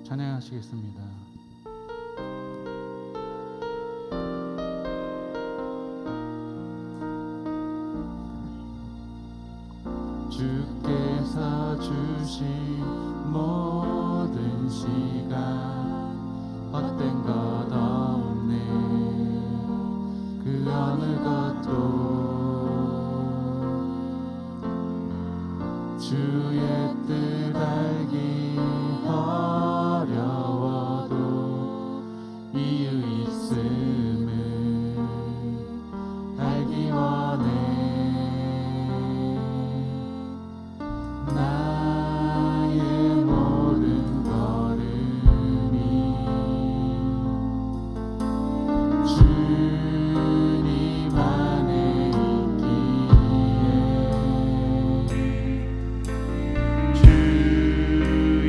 찬양하시겠습니다. 주께서 주신 모든 시간 헛된 것 없네. 그 어느 것도 주의 뜻 알기 어려워도 이유 있음을 알기 원해. 나의 모든 걸음이 주님 안에 있기에 주의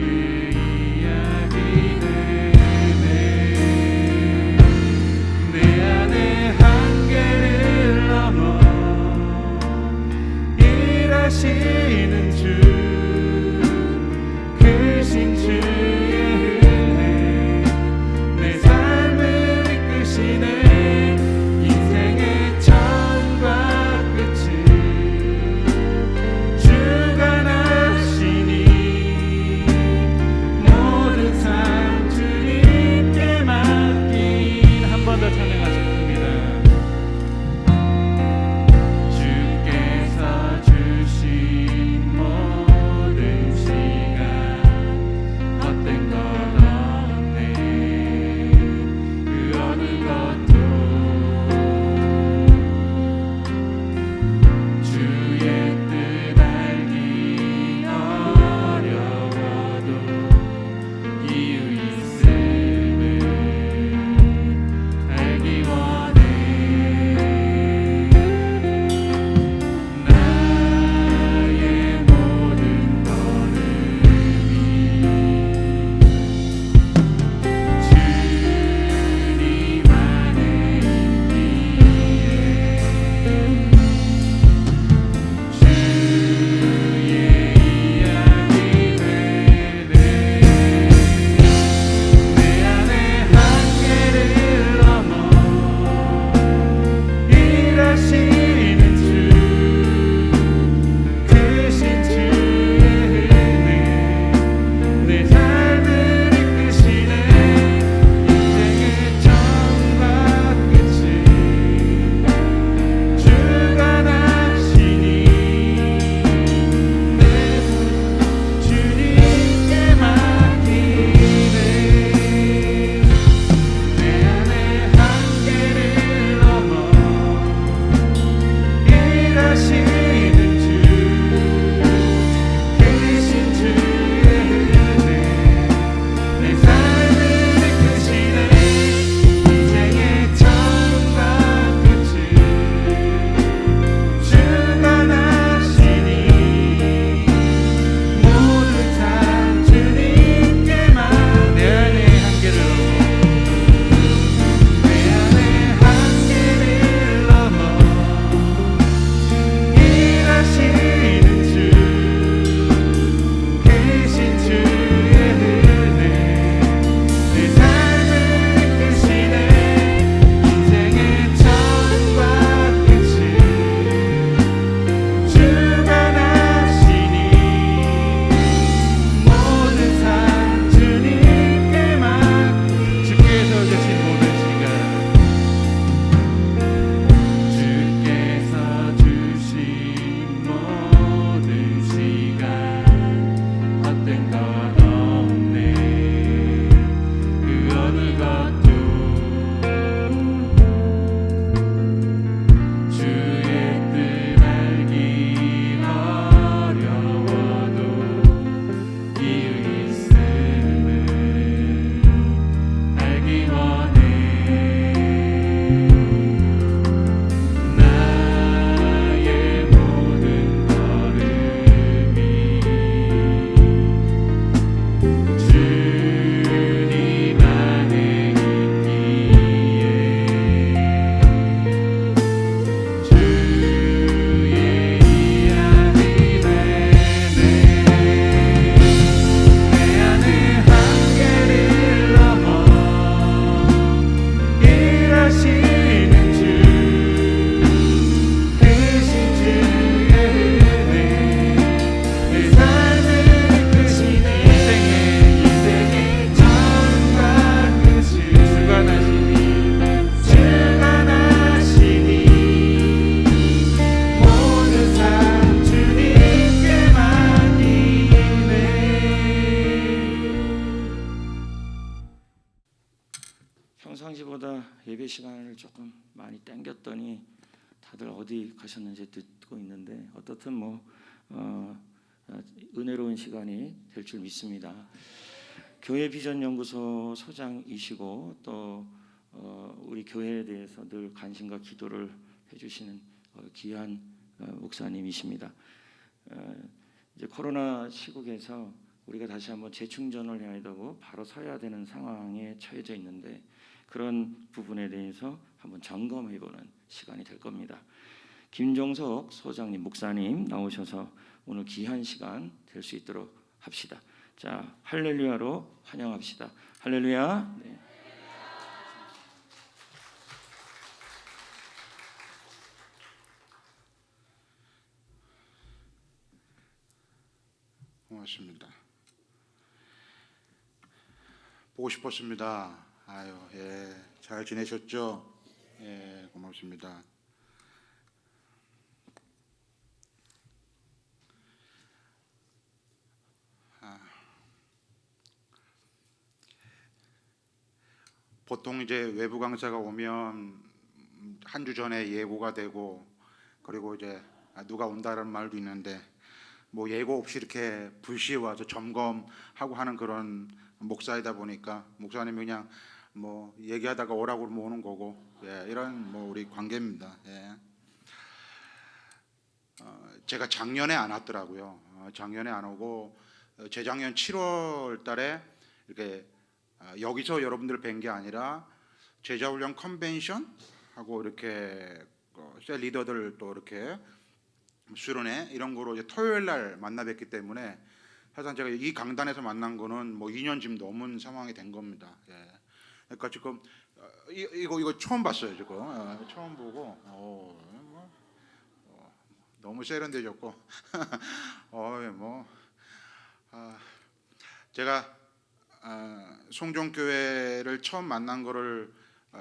조금 많이 땡겼더니 다들 어디 가셨는지 듣고 있는데 어떻든 은혜로운 시간이 될 줄 믿습니다. 교회 비전 연구소 소장이시고 또 우리 교회에 대해서 늘 관심과 기도를 해주시는 귀한 목사님이십니다. 이제 코로나 시국에서 우리가 다시 한번 재충전을 해야 되고 바로 서야 되는 상황에 처해져 있는데 그런 부분에 대해서 한번 점검해보는 시간이 될 겁니다. 김종석 소장님, 목사님 나오셔서 오늘 귀한 시간 될 수 있도록 합시다. 자, 할렐루야로 환영합시다. 할렐루야. 네. 고맙습니다. 보고 싶었습니다. 아유, 예, 잘 지내셨죠? 예, 고맙습니다. 보통 이제 외부 강사가 오면 한 주 전에 예고가 되고 그리고 이제 누가 온다는 말도 있는데 뭐 예고 없이 이렇게 불시에 와서 점검하고 하는 그런 목사이다 보니까 목사님이 그냥 뭐 얘기하다가 오라고 그러면 오는 거고, 예, 이런 뭐 우리 관계입니다. 예. 제가 작년에 안 왔더라고요. 작년에 안 오고 재작년 7월 달에 이렇게 여기서 여러분들 뵌 게 아니라 제자훈련 컨벤션 하고 이렇게 셀 리더들 또 이렇게 수련회 이런 거로 이제 토요일 날 만나 뵙기 때문에 사실 제가 이 강단에서 만난 거는 뭐 2년 지금 넘은 상황이 된 겁니다. 예. 그러니까 지금 이거 처음 봤어요. 지금 처음 보고 너무 세련되셨고 제가 송정교회를 처음 만난 거를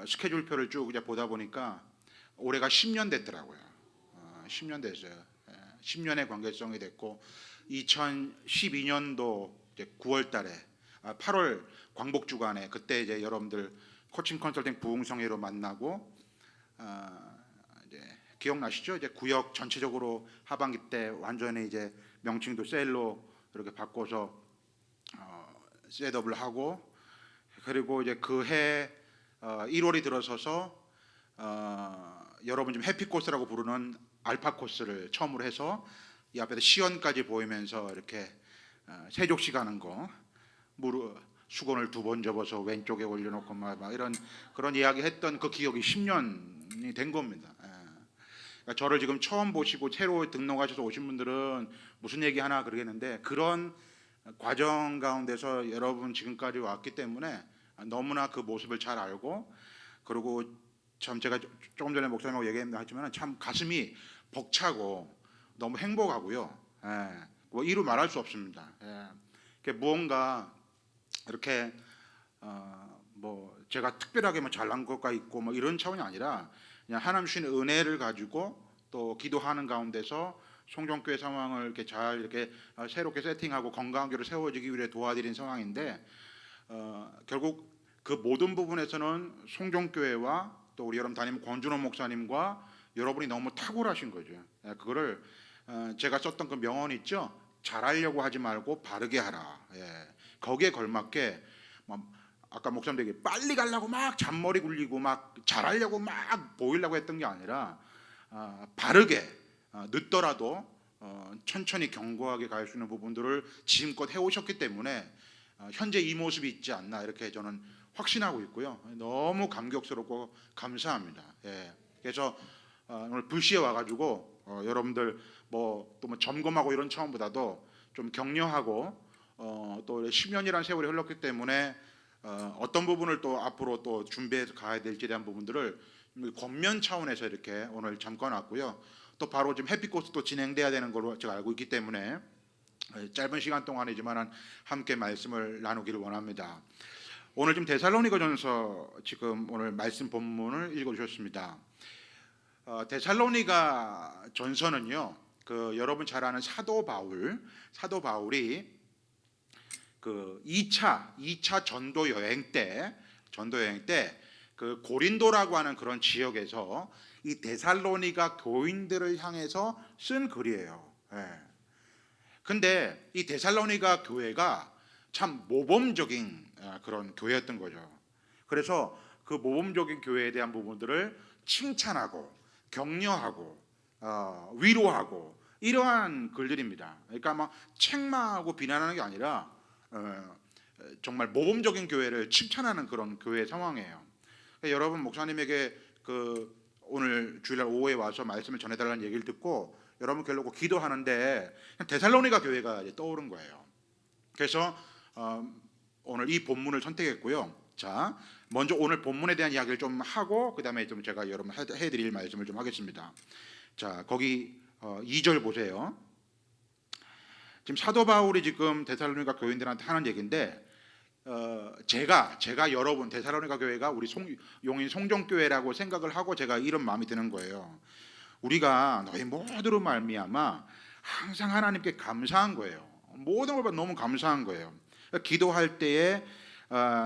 스케줄표를 쭉 이제 보다 보니까 올해가 10년 됐더라고요. 10년 됐어요. 10년의 관계성이 됐고 2012년도 이제 9월 달에 8월 광복 주간에 그때 이제 여러분들 코칭 컨설팅 부흥성회로 만나고 이제 기억나시죠? 이제 구역 전체적으로 하반기 때 완전히 이제 명칭도 셀로 이렇게 바꿔서 셋업을 하고 그리고 이제 그해 1월이 들어서서 여러분 지금 해피 코스라고 부르는 알파 코스를 처음으로 해서 이 앞에서 시연까지 보이면서 이렇게 세족시 가는 거 무릎 수건을 2번 접어서 왼쪽에 올려놓고 막 이런 그런 이야기 했던 그 기억이 10년이 된 겁니다. 그러니까 저를 지금 처음 보시고 새로 등록하셔서 오신 분들은 무슨 얘기 하나 그러겠는데 그런 과정 가운데서 여러분 지금까지 왔기 때문에 너무나 그 모습을 잘 알고 그리고 참 제가 조금 전에 목사님하고 얘기했지만 참 가슴이 벅차고 너무 행복하고요. 뭐 이루 말할 수 없습니다. 무언가 이렇게 뭐 제가 특별하게 뭐 잘난 것가 있고 뭐 이런 차원이 아니라 그냥 하나님 주신 은혜를 가지고 또 기도하는 가운데서 송정교회 상황을 이렇게 잘 이렇게 새롭게 세팅하고 건강한 교회를 세워지기 위해 도와드린 상황인데 결국 그 모든 부분에서는 송정교회와 또 우리 여러분 담임 권준호 목사님과 여러분이 너무 탁월하신 거죠. 그거를 제가 썼던 그 명언 있죠. 잘하려고 하지 말고 바르게 하라. 거기에 걸맞게 아까 목사님 얘기 빨리 가려고 막 잔머리 굴리고 막 잘하려고 막 보이려고 했던 게 아니라 바르게 늦더라도 천천히 견고하게 갈 수 있는 부분들을 지금껏 해오셨기 때문에 현재 이 모습이 있지 않나 이렇게 저는 확신하고 있고요. 너무 감격스럽고 감사합니다. 그래서 오늘 불시에 와가지고 여러분들 뭐 점검하고 이런 차원보다도 좀 격려하고 또 10년이라는 세월이 흘렀기 때문에 어떤 부분을 또 앞으로 또 준비해서 가야 될지에 대한 부분들을 권면 차원에서 이렇게 오늘 잠깐 왔고요. 또 바로 지금 해피코스 또 진행돼야 되는 걸로 제가 알고 있기 때문에 짧은 시간 동안이지만 함께 말씀을 나누기를 원합니다. 오늘 지금 데살로니가전서 지금 오늘 말씀 본문을 읽어주셨습니다. 데살로니가 전서는요, 그 여러분 잘 아는 사도 바울이 그 2차 전도 여행 때 그 고린도라고 하는 그런 지역에서 이 데살로니가 교인들을 향해서 쓴 글이에요. 근데 이 데살로니가 교회가 참 모범적인 그런 교회였던 거죠. 그래서 그 모범적인 교회에 대한 부분들을 칭찬하고 격려하고 위로하고 이러한 글들입니다. 그러니까 막 책망하고 비난하는 게 아니라 정말 모범적인 교회를 칭찬하는 그런 교회 상황이에요. 그러니까 여러분 목사님에게 그 오늘 주일날 오후에 와서 말씀을 전해달라는 얘기를 듣고 여러분 결국 기도하는데 데살로니가 교회가 이제 떠오른 거예요. 그래서 오늘 이 본문을 선택했고요. 자, 먼저 오늘 본문에 대한 이야기를 좀 하고 그 다음에 좀 제가 여러분 해드릴 말씀을 좀 하겠습니다. 자, 거기 2절 보세요. 지금 사도 바울이 지금 데살로니가 교인들한테 하는 얘기인데 제가 여러분 데살로니가 교회가 우리 용인 송정교회라고 생각을 하고 제가 이런 마음이 드는 거예요. 우리가 너희 모두로 말미암아 항상 하나님께 감사한 거예요. 모든 걸 너무 감사한 거예요. 기도할 때에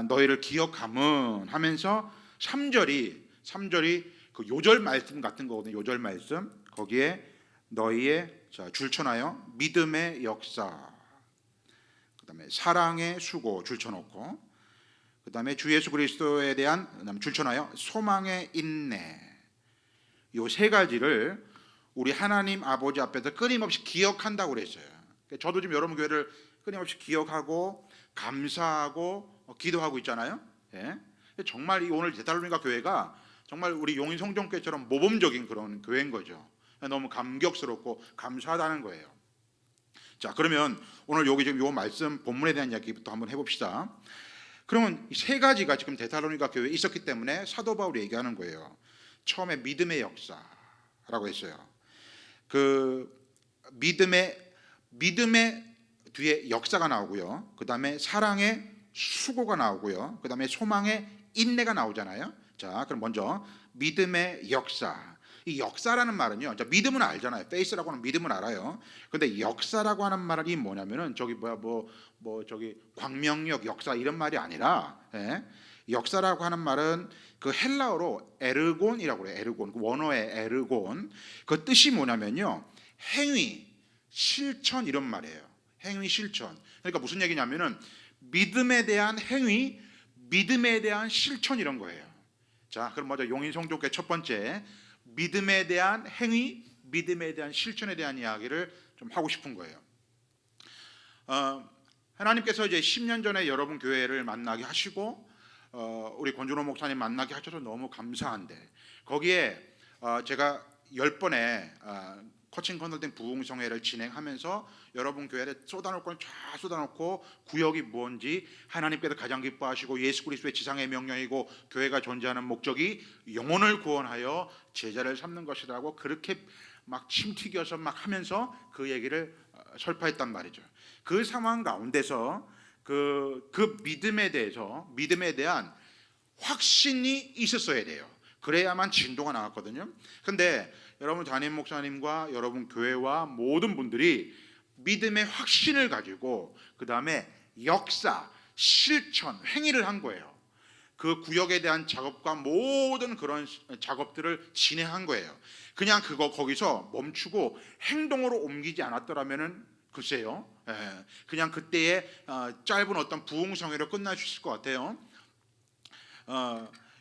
너희를 기억함은 하면서 3절이 그 요절 말씀 같은 거거든요. 요절 말씀 거기에 너희의 줄쳐놔요. 믿음의 역사, 그다음에 사랑의 수고 줄쳐놓고, 그다음에 주 예수 그리스도에 대한 줄쳐놔요. 소망의 인내. 요 세 가지를 우리 하나님 아버지 앞에서 끊임없이 기억한다고 그랬어요. 저도 지금 여러분 교회를 끊임없이 기억하고 감사하고 기도하고 있잖아요. 예. 정말 이 오늘 데살로니가 교회가 정말 우리 용인 성전교회처럼 모범적인 그런 교회인 거죠. 너무 감격스럽고 감사하다는 거예요. 자, 그러면 오늘 여기 지금 요 말씀 본문에 대한 이야기부터 한번 해봅시다. 그러면 이 세 가지가 지금 데살로니가 교회에 있었기 때문에 사도 바울이 얘기하는 거예요. 처음에 믿음의 역사라고 했어요. 그 믿음의 뒤에 역사가 나오고요. 그 다음에 사랑의 수고가 나오고요. 그 다음에 소망의 인내가 나오잖아요. 자, 그럼 먼저 믿음의 역사. 이 역사라는 말은요, 믿음은 알잖아요. faith라고 하는 믿음은 알아요. 근데 역사라고 하는 말이 뭐냐면은 저기 저기 광명역 역사 이런 말이 아니라, 역사라고 하는 말은 그 헬라어로 에르곤이라고 그래요. 에르곤, 원어의 에르곤. 그 뜻이 뭐냐면요, 행위, 실천 이런 말이에요. 행위, 실천. 그러니까 무슨 얘기냐면은 믿음에 대한 행위, 믿음에 대한 실천 이런 거예요. 자, 그럼 먼저 용인 성도교회 첫 번째 믿음에 대한 행위, 믿음에 대한 실천에 대한 이야기를 좀 하고 싶은 거예요. 하나님께서 이제 10년 전에 여러분 교회를 만나게 하시고 우리 권준호 목사님 만나게 하셔서 너무 감사한데 거기에 제가 10번의 코칭 컨설팅 부흥성회를 진행하면서 여러분 교회에 쏟아놓을 건 쫙 쏟아놓고 구역이 뭔지 하나님께서 가장 기뻐하시고 예수 그리스도의 지상의 명령이고 교회가 존재하는 목적이 영혼을 구원하여 제자를 삼는 것이라고 그렇게 막 침 튀겨서 막 하면서 그 얘기를 설파했단 말이죠. 그 상황 가운데서 그 믿음에 대한 확신이 있었어야 돼요. 그래야만 진도가 나왔거든요. 근데 여러분 담임 목사님과 여러분 교회와 모든 분들이 믿음의 확신을 가지고 그 다음에 역사, 실천, 행위를 한 거예요. 그 구역에 대한 작업과 모든 그런 작업들을 진행한 거예요. 그냥 거기서 멈추고 행동으로 옮기지 않았더라면은 글쎄요, 그냥 그때의 짧은 어떤 부흥성회로 끝날 수 있을 것 같아요.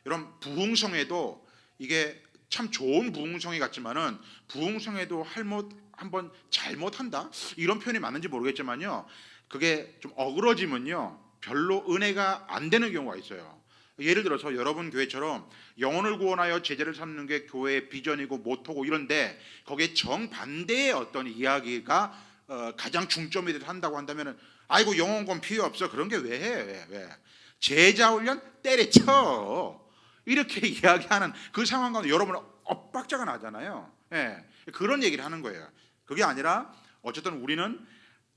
이런 부흥성회도 이게 참 좋은 부흥성회 같지만은 부흥성회도 한번 잘못한다 이런 표현이 맞는지 모르겠지만요, 그게 좀 어그러지면요 별로 은혜가 안 되는 경우가 있어요. 예를 들어서 여러분 교회처럼 영혼을 구원하여 제자를 삼는 게 교회의 비전이고 모토고 이런데 거기에 정반대의 어떤 이야기가 가장 중점이 돼서 한다고 한다면은 아이고 영혼 구원 필요 없어 그런 게 왜 해? 왜? 제자 훈련 때려쳐 이렇게 이야기하는 그 상황 가운데 여러분 엇박자가 나잖아요. 그런 얘기를 하는 거예요. 그게 아니라 어쨌든 우리는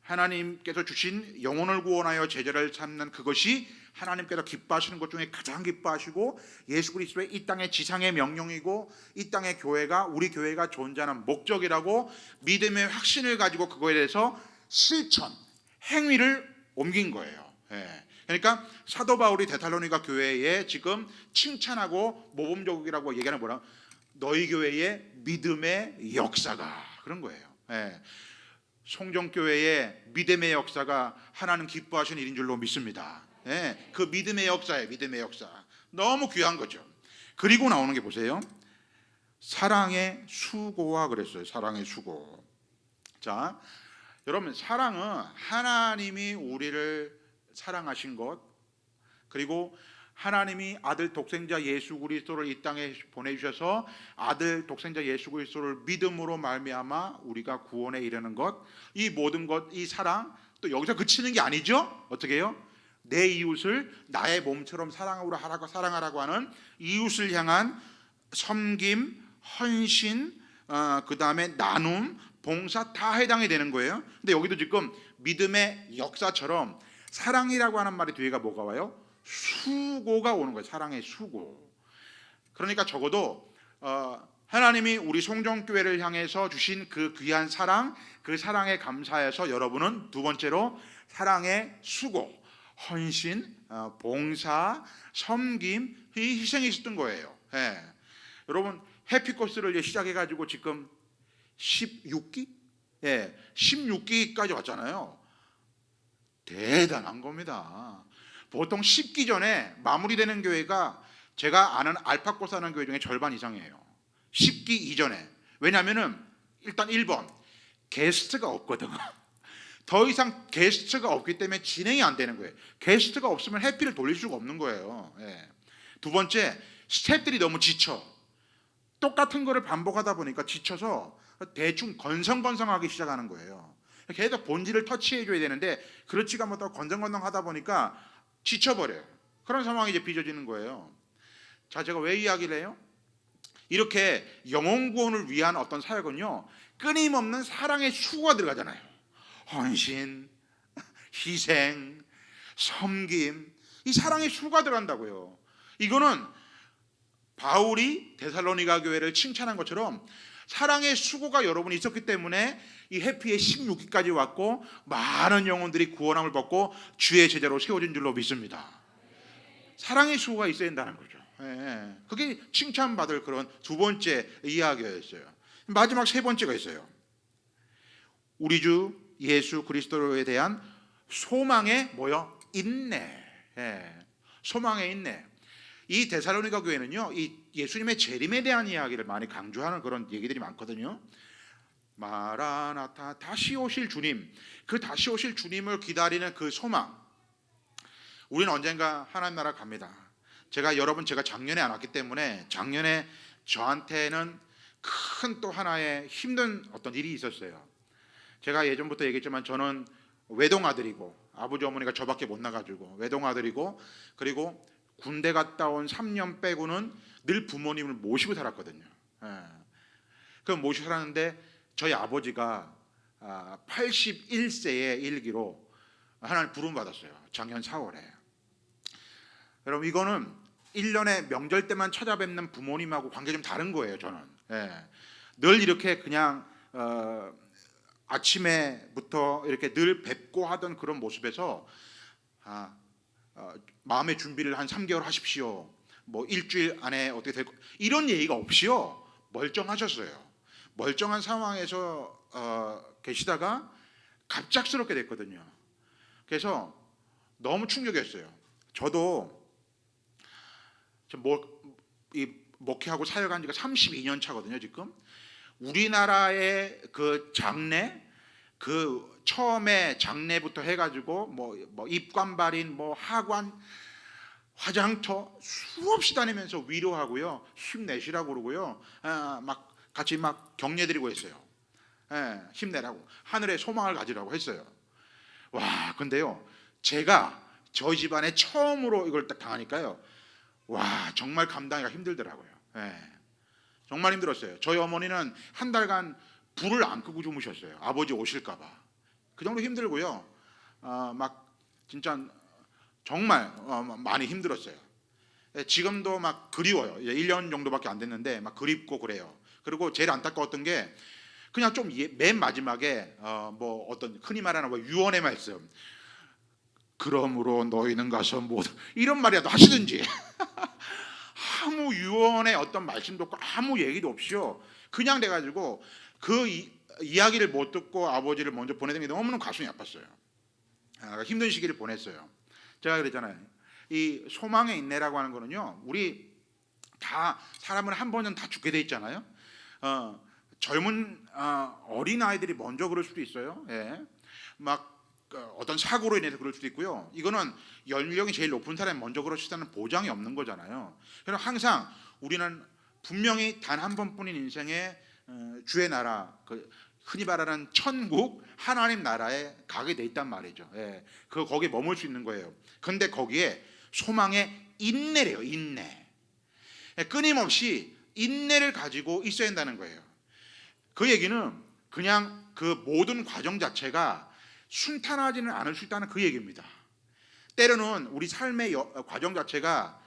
하나님께서 주신 영혼을 구원하여 제자를 삼는 그것이 하나님께서 기뻐하시는 것 중에 가장 기뻐하시고 예수 그리스도의 이 땅의 지상의 명령이고 이 땅의 교회가 우리 교회가 존재하는 목적이라고 믿음의 확신을 가지고 그거에 대해서 실천, 행위를 옮긴 거예요. 그러니까 사도 바울이 데살로니가 교회에 지금 칭찬하고 모범적이라고 얘기하는 뭐라? 너희 교회의 믿음의 역사가, 그런 거예요. 예. 송정교회의 믿음의 역사가 하나님 기뻐하시는 일인 줄로 믿습니다. 예. 그 믿음의 역사예요. 믿음의 역사. 너무 귀한 거죠. 그리고 나오는 게 보세요. 사랑의 수고와 그랬어요. 사랑의 수고. 자, 여러분, 사랑은 하나님이 우리를 사랑하신 것, 그리고 하나님이 아들 독생자 예수 그리스도를 이 땅에 보내주셔서 아들 독생자 예수 그리스도를 믿음으로 말미암아 우리가 구원에 이르는 것, 이 모든 것, 이 사랑, 또 여기서 그치는 게 아니죠. 어떻게 해요? 내 이웃을 나의 몸처럼 사랑하라고 하는 이웃을 향한 섬김, 헌신, 그 다음에 나눔, 봉사 다 해당이 되는 거예요. 근데 여기도 지금 믿음의 역사처럼 사랑이라고 하는 말이 뒤에가 뭐가 와요? 수고가 오는 거예요. 사랑의 수고. 그러니까 적어도 하나님이 우리 송정교회를 향해서 주신 그 귀한 사랑, 그 사랑에 감사해서 여러분은 두 번째로 사랑의 수고, 헌신, 봉사, 섬김, 이 희생이 있었던 거예요. 예. 여러분, 해피코스를 이제 시작해가지고 지금 16기? 예, 16기까지 왔잖아요. 대단한 겁니다. 보통 10기 전에 마무리되는 교회가 제가 아는 알파코스 하는 교회 중에 절반 이상이에요. 10기 이전에. 왜냐하면은 일단 1번 게스트가 없거든. 더 이상 게스트가 없기 때문에 진행이 안 되는 거예요. 게스트가 없으면 해피를 돌릴 수가 없는 거예요. 예. 두 번째, 스태프들이 너무 지쳐. 똑같은 거를 반복하다 보니까 지쳐서 대충 건성건성하기 시작하는 거예요. 계속 본질을 터치해줘야 되는데 그렇지가 못하고 건성건성하다 보니까 지쳐버려요. 그런 상황이 이제 빚어지는 거예요. 자, 제가 왜 이야기를 해요? 이렇게 영혼 구원을 위한 어떤 사역은요, 끊임없는 사랑의 수고가 들어가잖아요. 헌신, 희생, 섬김, 이 사랑의 수고가 들어간다고요. 이거는 바울이 데살로니가 교회를 칭찬한 것처럼 사랑의 수고가 여러분이 있었기 때문에 이 해피의 16기까지 왔고 많은 영혼들이 구원함을 받고 주의 제자로 세워진 줄로 믿습니다. 사랑의 수고가 있어야 된다는 거죠. 예, 그게 칭찬받을 그런 두 번째 이야기였어요. 마지막 세 번째가 있어요. 우리 주 예수 그리스도에 대한 소망의 뭐요? 인내. 예, 소망의 인내. 이 데살로니가 교회는요, 이 예수님의 재림에 대한 이야기를 많이 강조하는 그런 얘기들이 많거든요. 마라나타, 다시 오실 주님, 그 다시 오실 주님을 기다리는 그 소망. 우리는 언젠가 하나님 나라 갑니다. 제가 작년에 안 왔기 때문에 작년에 저한테는 큰 또 하나의 힘든 어떤 일이 있었어요. 제가 예전부터 얘기했지만 저는 외동아들이고 아버지 어머니가 저밖에 못 나가지고 외동아들이고, 그리고 군대 갔다 온 3년 빼고는 늘 부모님을 모시고 살았거든요. 예. 그럼 모시고 살았는데 저희 아버지가 81세의 일기로 하나님 부름 받았어요. 작년 4월에. 여러분, 이거는 1년에 명절 때만 찾아뵙는 부모님하고 관계 좀 다른 거예요. 저는. 예. 늘 이렇게 그냥 아침에부터 이렇게 늘 뵙고 하던 그런 모습에서 마음의 준비를 한 3개월 하십시오. 뭐 일주일 안에 어떻게 될 이런 얘기가 없이요. 멀쩡하셨어요. 멀쩡한 상황에서 계시다가 갑작스럽게 됐거든요. 그래서 너무 충격이었어요. 저도 이 목회하고 사역한 지가 32년 차거든요. 지금 우리나라의 그 장례, 그 처음에 장례부터 해가지고 뭐 입관발인, 뭐 하관, 화장터 수없이 다니면서 위로하고요, 힘내시라고 그러고요, 막 같이 막 격려드리고 했어요. 예, 힘내라고, 하늘에 소망을 가지라고 했어요. 와, 근데요, 제가 저희 집안에 처음으로 이걸 딱 당하니까요, 와, 정말 감당하기가 힘들더라고요. 예, 정말 힘들었어요. 저희 어머니는 한 달간 불을 안 끄고 주무셨어요. 아버지 오실까봐. 그 정도 힘들고요. 막 진짜 정말 많이 힘들었어요. 지금도 막 그리워요. 1년 정도밖에 안 됐는데 막 그립고 그래요. 그리고 제일 안타까웠던 게 그냥 좀 맨 마지막에 뭐 어떤 흔히 말하는 뭐 유언의 말씀, 그러므로 너희는 가서 모두 이런 말이라도 하시든지 아무 유언의 어떤 말씀도 없고 아무 얘기도 없이요. 그냥 돼가지고 그 이야기를 못 듣고 아버지를 먼저 보내는 게 너무너무 가슴이 아팠어요. 힘든 시기를 보냈어요. 제가 그랬잖아요. 이 소망의 인내라고 하는 거는요, 우리 다 사람은 한 번은 다 죽게 돼 있잖아요. 젊은 어린 아이들이 먼저 그럴 수도 있어요. 예. 막 어떤 사고로 인해서 그럴 수도 있고요. 이거는 연령이 제일 높은 사람이 먼저 그럴 수 있다는 보장이 없는 거잖아요. 그래서 항상 우리는 분명히 단 한 번뿐인 인생에 주의 나라, 흔히 말하는 천국, 하나님 나라에 가게 돼 있단 말이죠. 예. 거기에 머물 수 있는 거예요. 근데 거기에 소망의 인내래요. 인내. 예. 끊임없이 인내를 가지고 있어야 한다는 거예요. 그 얘기는 그냥 그 모든 과정 자체가 순탄하지는 않을 수 있다는 그 얘기입니다. 때로는 우리 삶의 과정 자체가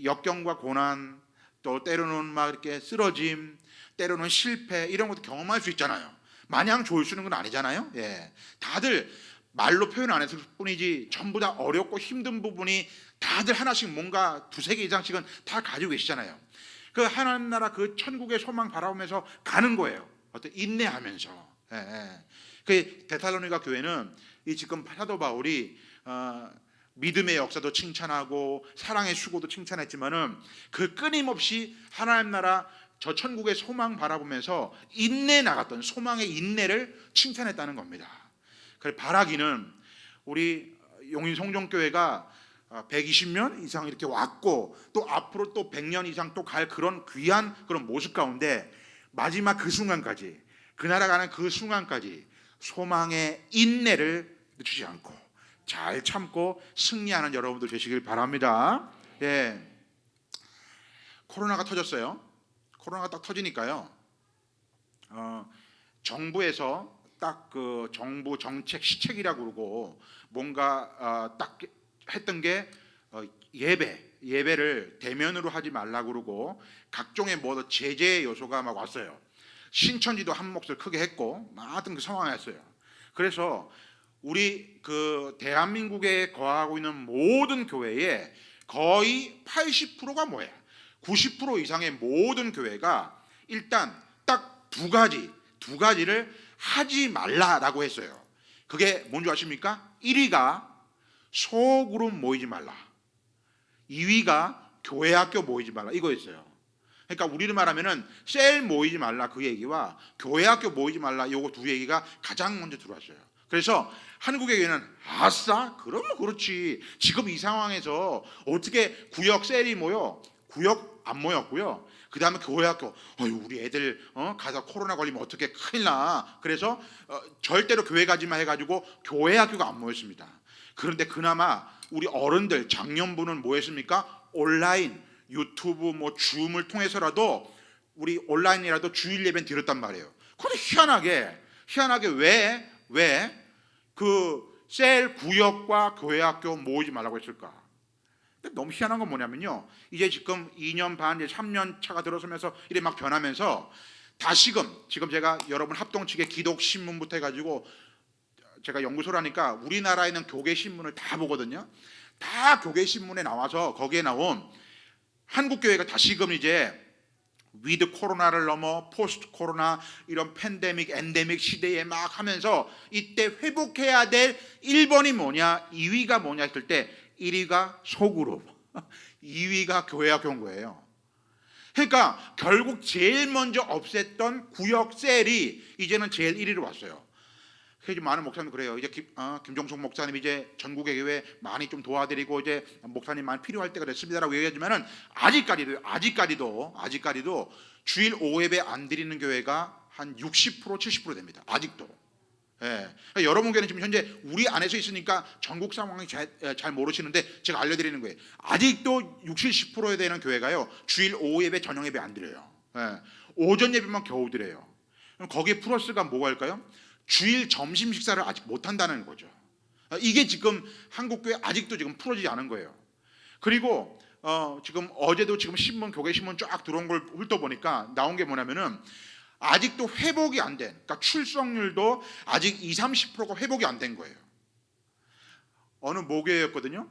역경과 고난, 또 때로는 막 이렇게 쓰러짐, 때로는 실패 이런 것도 경험할 수 있잖아요. 마냥 좋을 수 있는 건 아니잖아요. 예. 다들 말로 표현 안 했을 뿐이지 전부 다 어렵고 힘든 부분이 다들 하나씩 뭔가 두세 개 이상씩은 다 가지고 계시잖아요. 그 하나님 나라 그 천국의 소망 바라보면서 가는 거예요. 어떤 인내하면서. 예, 예. 그 데살로니가 교회는 이 지금 사도 바울이 믿음의 역사도 칭찬하고 사랑의 수고도 칭찬했지만은 그 끊임없이 하나님 나라 저 천국의 소망 바라보면서 인내 나갔던 소망의 인내를 칭찬했다는 겁니다. 그래서 바라기는 우리 용인 성종교회가 120년 이상 이렇게 왔고 또 앞으로 또 100년 이상 또 갈 그런 귀한 그런 모습 가운데 마지막 그 순간까지 그 나라 가는 그 순간까지 소망의 인내를 늦추지 않고 잘 참고 승리하는 여러분들 되시길 바랍니다. 예. 코로나가 터졌어요. 코로나가 딱 터지니까요. 정부에서 딱 그 정부 정책 시책이라고 그러고 뭔가 딱 했던 게 예배를 대면으로 하지 말라고 그러고 각종의 뭐 제재 요소가 막 왔어요. 신천지도 한 몫을 크게 했고 하여튼 그 상황이었어요. 그래서 우리 그 대한민국에 거하고 있는 모든 교회의 거의 80%가 뭐예요? 90% 이상의 모든 교회가 일단 딱 두 가지를 하지 말라라고 했어요. 그게 뭔지 아십니까? 1위가 소그룹 모이지 말라. 2위가 교회 학교 모이지 말라. 이거였어요. 그러니까 우리를 말하면은 셀 모이지 말라 그 얘기와 교회 학교 모이지 말라 요거 두 얘기가 가장 먼저 들어왔어요. 그래서 한국의 교회는 아싸 그러면 그렇지. 지금 이 상황에서 어떻게 구역 셀이 모여? 구역 안 모였고요. 그 다음에 교회 학교 우리 애들 가서 코로나 걸리면 어떻게 큰일 나. 그래서 절대로 교회 가지마 해가지고 교회 학교가 안 모였습니다. 그런데 그나마 우리 어른들 장년부는 뭐 했습니까? 온라인 유튜브 뭐 줌을 통해서라도 우리 온라인이라도 주일 예배는 드렸단 말이에요. 그런데 희한하게 왜 그 셀 구역과 교회 학교 모이지 말라고 했을까? 너무 희한한 건 뭐냐면요. 이제 지금 2년 반, 이제 3년 차가 들어서면서 이래 막 변하면서 다시금 지금 제가 여러분 합동 측의 기독 신문부터 해가지고 제가 연구소라니까 우리나라에 있는 교계 신문을 다 보거든요. 다 교계 신문에 나와서 거기에 나온 한국 교회가 다시금 이제 위드 코로나를 넘어 포스트 코로나 이런 팬데믹, 엔데믹 시대에 막 하면서 이때 회복해야 될 1번이 뭐냐, 2위가 뭐냐 했을 때 1위가 소그룹, 2위가 교회 학교인 거예요. 그러니까 결국 제일 먼저 없앴던 구역 셀이 이제는 제일 1위로 왔어요. 그래서 많은 목사님 그래요. 이제 김종석 목사님 이제 전국의 교회 많이 좀 도와드리고 이제 목사님 많이 필요할 때가 됐습니다라고 얘기하지만은 아직까지도 주일 5예배 안 드리는 교회가 한 60% 70% 됩니다. 아직도. 예. 그러니까 여러분 교회는 지금 현재 우리 안에서 있으니까 전국 상황이 잘 모르시는데 제가 알려드리는 거예요. 아직도 60, 70%에 되는 교회가요 주일 오후 예배, 저녁 예배 안 드려요. 예. 오전 예배만 겨우 드려요. 그럼 거기에 플러스가 뭐가 일까요? 주일 점심 식사를 아직 못 한다는 거죠. 이게 지금 한국 교회 아직도 지금 풀어지지 않은 거예요. 그리고 지금 어제도 지금 신문, 교계 신문 쫙 들어온 걸 훑어보니까 나온 게 뭐냐면은 아직도 회복이 안 된, 그러니까 출석률도 아직 20, 30%가 회복이 안 된 거예요. 어느 모교회였거든요.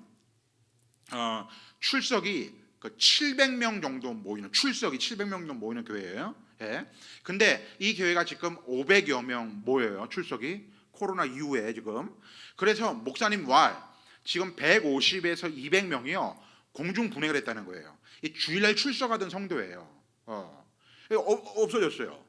출석이 그 700명 정도 모이는, 출석이 700명 정도 모이는 교회예요. 예. 근데 이 교회가 지금 500여 명 모여요. 출석이 코로나 이후에 지금. 그래서 목사님 왈 지금 150에서 200명이요 공중 분해를 했다는 거예요. 이 주일날 출석하던 성도예요. 없어졌어요.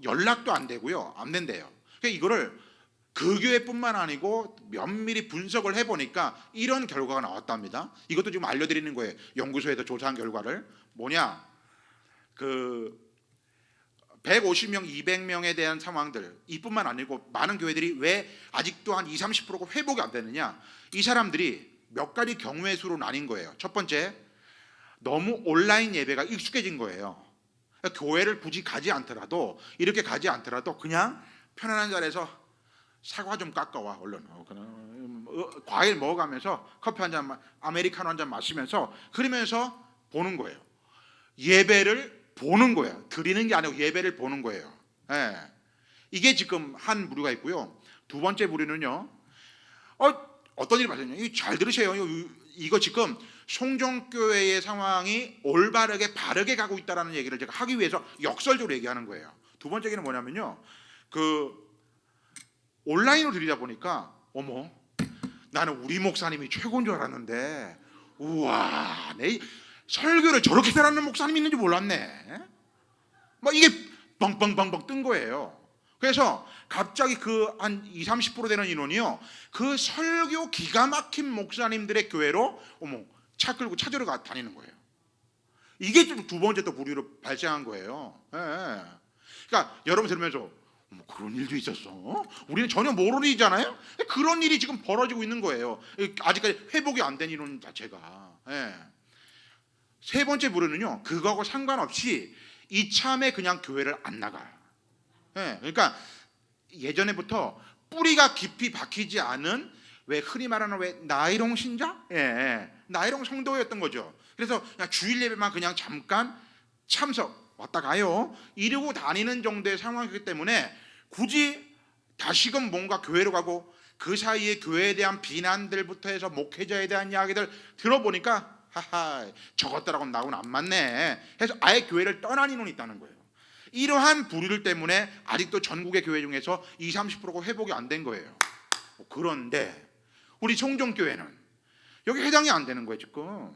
연락도 안 되고요, 안 된대요. 그러니까 이거를 그 교회뿐만 아니고 면밀히 분석을 해보니까 이런 결과가 나왔답니다. 이것도 지금 알려드리는 거예요. 연구소에서 조사한 결과를. 뭐냐, 그 150명, 200명에 대한 상황들, 이뿐만 아니고 많은 교회들이 왜 아직도 한 20, 30%가 회복이 안 되느냐, 이 사람들이 몇 가지 경우의 수로 나뉜 거예요. 첫 번째, 너무 온라인 예배가 익숙해진 거예요. 그러니까 교회를 굳이 가지 않더라도, 이렇게 가지 않더라도 그냥 편안한 자리에서 사과 좀 깎아와, 얼른. 과일 먹어가면서 커피 한 잔, 아메리카노 한 잔 마시면서, 그러면서 보는 거예요. 예배를 보는 거예요. 드리는 게 아니고 예배를 보는 거예요. 예. 이게 지금 한 부류가 있고요. 두 번째 부류는요, 어떤 일이 발생해요? 잘 들으세요. 이거 지금 송정교회의 상황이 올바르게 바르게 가고 있다는 얘기를 제가 하기 위해서 역설적으로 얘기하는 거예요. 두 번째 얘기는 뭐냐면요, 그 온라인으로 드리다 보니까 어머, 나는 우리 목사님이 최고인 줄 알았는데, 우와, 내 설교를 저렇게 잘하는 목사님이 있는지 몰랐네. 막 이게 빵빵빵빵 뜬 거예요. 그래서 갑자기 그 한 20, 30% 되는 인원이요, 그 설교 기가 막힌 목사님들의 교회로 어머 차 끌고 찾으러 다니는 거예요. 이게 좀 두 번째 또 부류로 발생한 거예요. 예. 그러니까 여러분 들으면서 그런 일도 있었어? 우리는 전혀 모르는 일이잖아요. 그런 일이 지금 벌어지고 있는 거예요. 아직까지 회복이 안 된 인원 자체가. 예. 세 번째 부류는요, 그거하고 상관없이 이참에 그냥 교회를 안 나가요. 예. 그러니까 예전에부터 뿌리가 깊이 박히지 않은, 왜 흔히 말하는 왜 나이롱 신자? 예. 나이롱 성도였던 거죠. 그래서 그냥 주일 예배만 그냥 잠깐 참석, 왔다 가요, 이러고 다니는 정도의 상황이기 때문에 굳이 다시금 뭔가 교회로 가고 그 사이에 교회에 대한 비난들부터 해서 목회자에 대한 이야기들 들어보니까 하하, 저것들하고는 나하고는 안 맞네 해서 아예 교회를 떠난 인원이 있다는 거예요. 이러한 부류들 때문에 아직도 전국의 교회 중에서 20, 30%가 회복이 안 된 거예요. 그런데 우리 송정교회는 여기 해당이 안 되는 거예요 지금.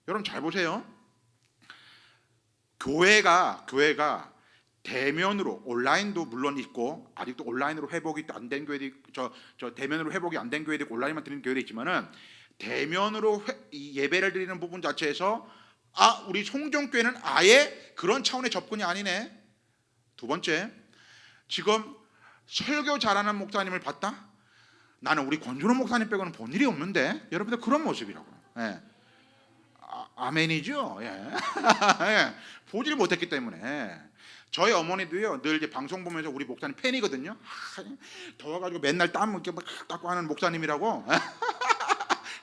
여러분 잘 보세요. 교회가 대면으로, 온라인도 물론 있고 아직도 온라인으로 회복이 안 된 교회도 있고, 대면으로 회복이 안 된 교회도 있고 온라인만 드리는 교회도 있지만은, 대면으로 이 예배를 드리는 부분 자체에서 우리 송정교회는 아예 그런 차원의 접근이 아니네. 두 번째, 지금 설교 잘하는 목사님을 봤다? 나는 우리 권준호 목사님 빼고는 본 일이 없는데, 여러분들 그런 모습이라고. 예. 아멘이죠. 예. 예. 보지를 못했기 때문에. 저희 어머니도요, 늘 이제 방송 보면서 우리 목사님 팬이거든요. 더워가지고 맨날 땀 이렇게 막 닦고 하는 목사님이라고.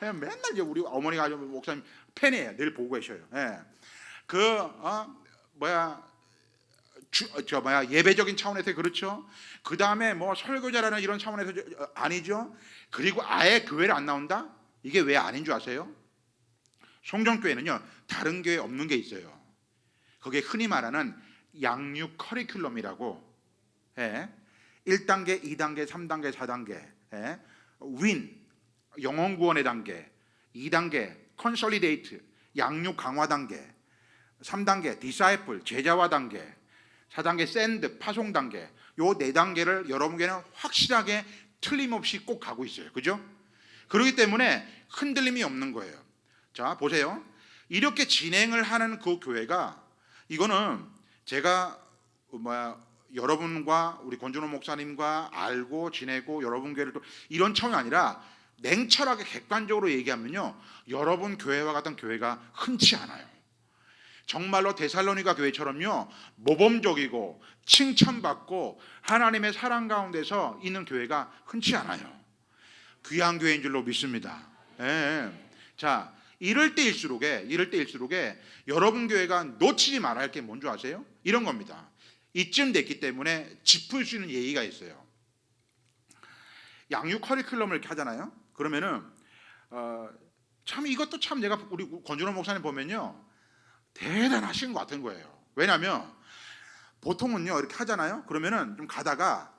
맨날 이제 우리 어머니가 목사님 팬이에요. 늘 보고 계셔요. 예. 예배적인 차원에서 그렇죠. 그 다음에 뭐 설교자라는 이런 차원에서 아니죠. 그리고 아예 교회를 안 나온다? 이게 왜 아닌 줄 아세요? 송정교회는요, 다른 교회 없는 게 있어요. 그게 흔히 말하는 양육 커리큘럼이라고. 예. 1단계, 2단계, 3단계, 4단계. 예. 윈, 영혼 구원의 단계. 2단계, 컨솔리데이트, 양육 강화 단계. 3단계, 디사이플, 제자화 단계. 4단계, 샌드, 파송 단계. 요 4단계를 여러분께는 확실하게 틀림없이 꼭 가고 있어요. 그죠? 그렇기 때문에 흔들림이 없는 거예요. 자, 보세요. 이렇게 진행을 하는 그 교회가, 이거는 제가 여러분과 우리 권준호 목사님과 알고 지내고 여러분 교회를 또 이런 차원이 아니라 냉철하게 객관적으로 얘기하면요, 여러분 교회와 같은 교회가 흔치 않아요. 정말로 데살로니가 교회처럼요, 모범적이고 칭찬받고 하나님의 사랑 가운데서 있는 교회가 흔치 않아요. 귀한 교회인 줄로 믿습니다. 예. 자, 이럴 때일수록에 여러분 교회가 놓치지 말아야 할 게 뭔 줄 아세요? 이런 겁니다. 이쯤 됐기 때문에 짚을 수 있는 예의가 있어요. 양육 커리큘럼을 이렇게 하잖아요. 그러면은 참 이것도 참 내가 우리 권준호 목사님 보면요 대단하신 것 같은 거예요. 왜냐하면 보통은요 이렇게 하잖아요. 그러면은 좀 가다가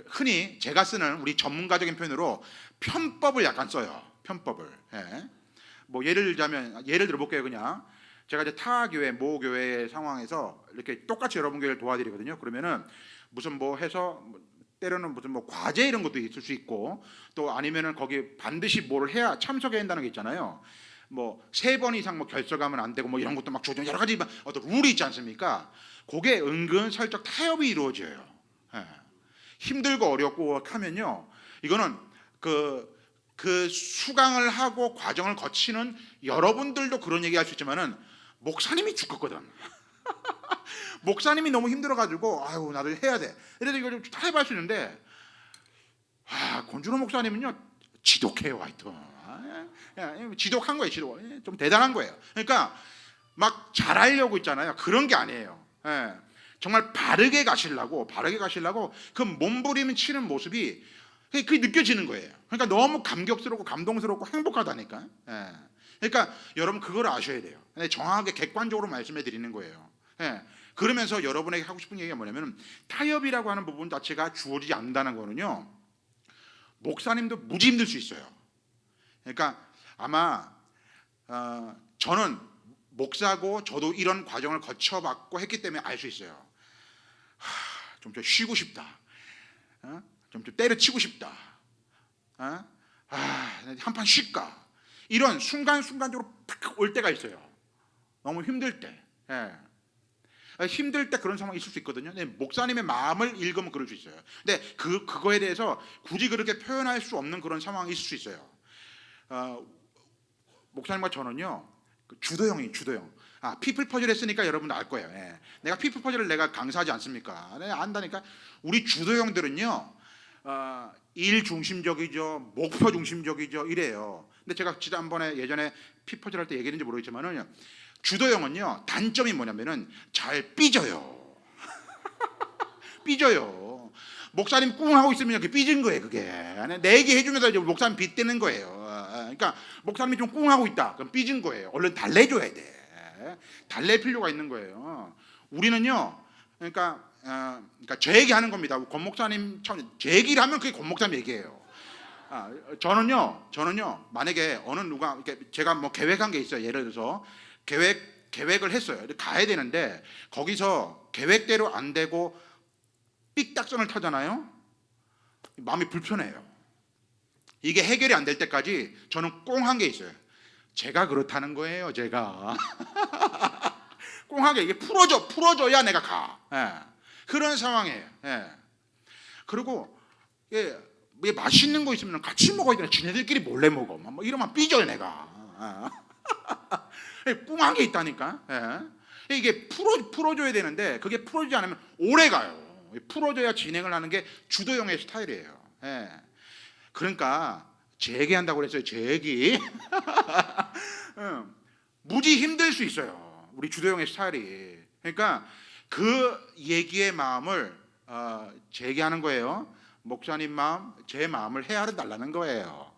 흔히 제가 쓰는 우리 전문가적인 표현으로 편법을 약간 써요. 편법을. 예. 뭐 예를 들어볼게요. 그냥 제가 이제 타 교회, 모 교회 상황에서 이렇게 똑같이 여러분 교회를 도와드리거든요. 그러면은 무슨 뭐 해서 때로는 무슨 뭐 과제 이런 것도 있을 수 있고 또 아니면은 거기 반드시 뭐를 해야 참석해야 한다는 게 있잖아요. 뭐 3번 이상 뭐 결석하면 안 되고 뭐 이런 것도 막 조정 여러 가지 어떤 룰이 있지 않습니까? 그게 은근슬쩍 타협이 이루어져요. 예. 힘들고 어렵고 하면요, 이거는 그 수강을 하고 과정을 거치는 여러분들도 그런 얘기할 수 있지만은 목사님이 죽겠거든. 목사님이 너무 힘들어가지고 아유 나도 해야 돼. 이래도 이거 좀 타협할 수 있는데 권준호 목사님은요 지독해요. 하여튼 지독한 거예요. 지독. 좀 대단한 거예요. 그러니까 막 잘하려고 있잖아요. 그런 게 아니에요. 예. 정말 바르게 가시려고 그 몸부림 치는 모습이 그게 느껴지는 거예요. 그러니까 너무 감격스럽고 감동스럽고 행복하다니까. 예. 그러니까 여러분 그걸 아셔야 돼요. 정확하게 객관적으로 말씀해 드리는 거예요. 예. 그러면서 여러분에게 하고 싶은 얘기가 뭐냐면 타협이라고 하는 부분 자체가 주어지지 않는다는 거는요, 목사님도 무지 힘들 수 있어요. 그러니까 아마 저는 목사고 저도 이런 과정을 거쳐봤고 했기 때문에 알 수 있어요. 좀 쉬고 싶다. 좀 때려치고 싶다. 한판 쉴까? 이런 순간순간적으로 팍 올 때가 있어요. 너무 힘들 때. 예. 힘들 때 그런 상황이 있을 수 있거든요. 목사님의 마음을 읽으면 그럴 수 있어요. 근데 그거에 대해서 굳이 그렇게 표현할 수 없는 그런 상황이 있을 수 있어요. 목사님과 저는요, 주도형. 피플 퍼즐 했으니까 여러분도 알 거예요. 예. 내가 피플 퍼즐을 내가 강사하지 않습니까? 내가 안다니까. 우리 주도형들은요, 일 중심적이죠, 목표 중심적이죠, 이래요. 근데 제가 지난번에 예전에 피플 퍼즐 할 때 얘기했는지 모르겠지만은 주도형은요 단점이 뭐냐면은 잘 삐져요. 삐져요. 목사님 꿍 하고 있으면 이렇게 삐진 거예요. 그게 내 얘기 해주면서 이제 목사님 빗대는 거예요. 그러니까 목사님이 좀 꿍 하고 있다, 그럼 삐진 거예요. 얼른 달래줘야 돼. 달랠 필요가 있는 거예요. 우리는요, 그러니까 제 얘기하는 겁니다. 권 목사님 제 얘기를 하면 그게 권 목사님 얘기예요. 저는요 만약에 어느 누가 이렇게 제가 뭐 계획한 게 있어요. 예를 들어서 계획을 했어요. 가야 되는데 거기서 계획대로 안 되고 삑딱선을 타잖아요. 마음이 불편해요. 이게 해결이 안 될 때까지 저는 꽁한 게 있어요. 제가 그렇다는 거예요. 제가 꽁하게 이게 풀어줘야 내가 가. 예. 그런 상황이에요. 예. 그리고 맛있는 거 있으면 같이 먹어야 되나. 지네들끼리 몰래 먹어. 뭐 이러면 삐져요 내가. 꽁한 게 있다니까. 예. 이게 풀어줘야 되는데 그게 풀어지지 않으면 오래 가요. 풀어줘야 진행을 하는 게 주도형의 스타일이에요. 예. 그러니까 제 얘기 한다고 그랬어요. 제 얘기. 무지 힘들 수 있어요. 우리 주도형의 스타일이. 그러니까 그 얘기의 마음을 제기하는 거예요. 목사님 마음, 제 마음을 헤아려 달라는 거예요.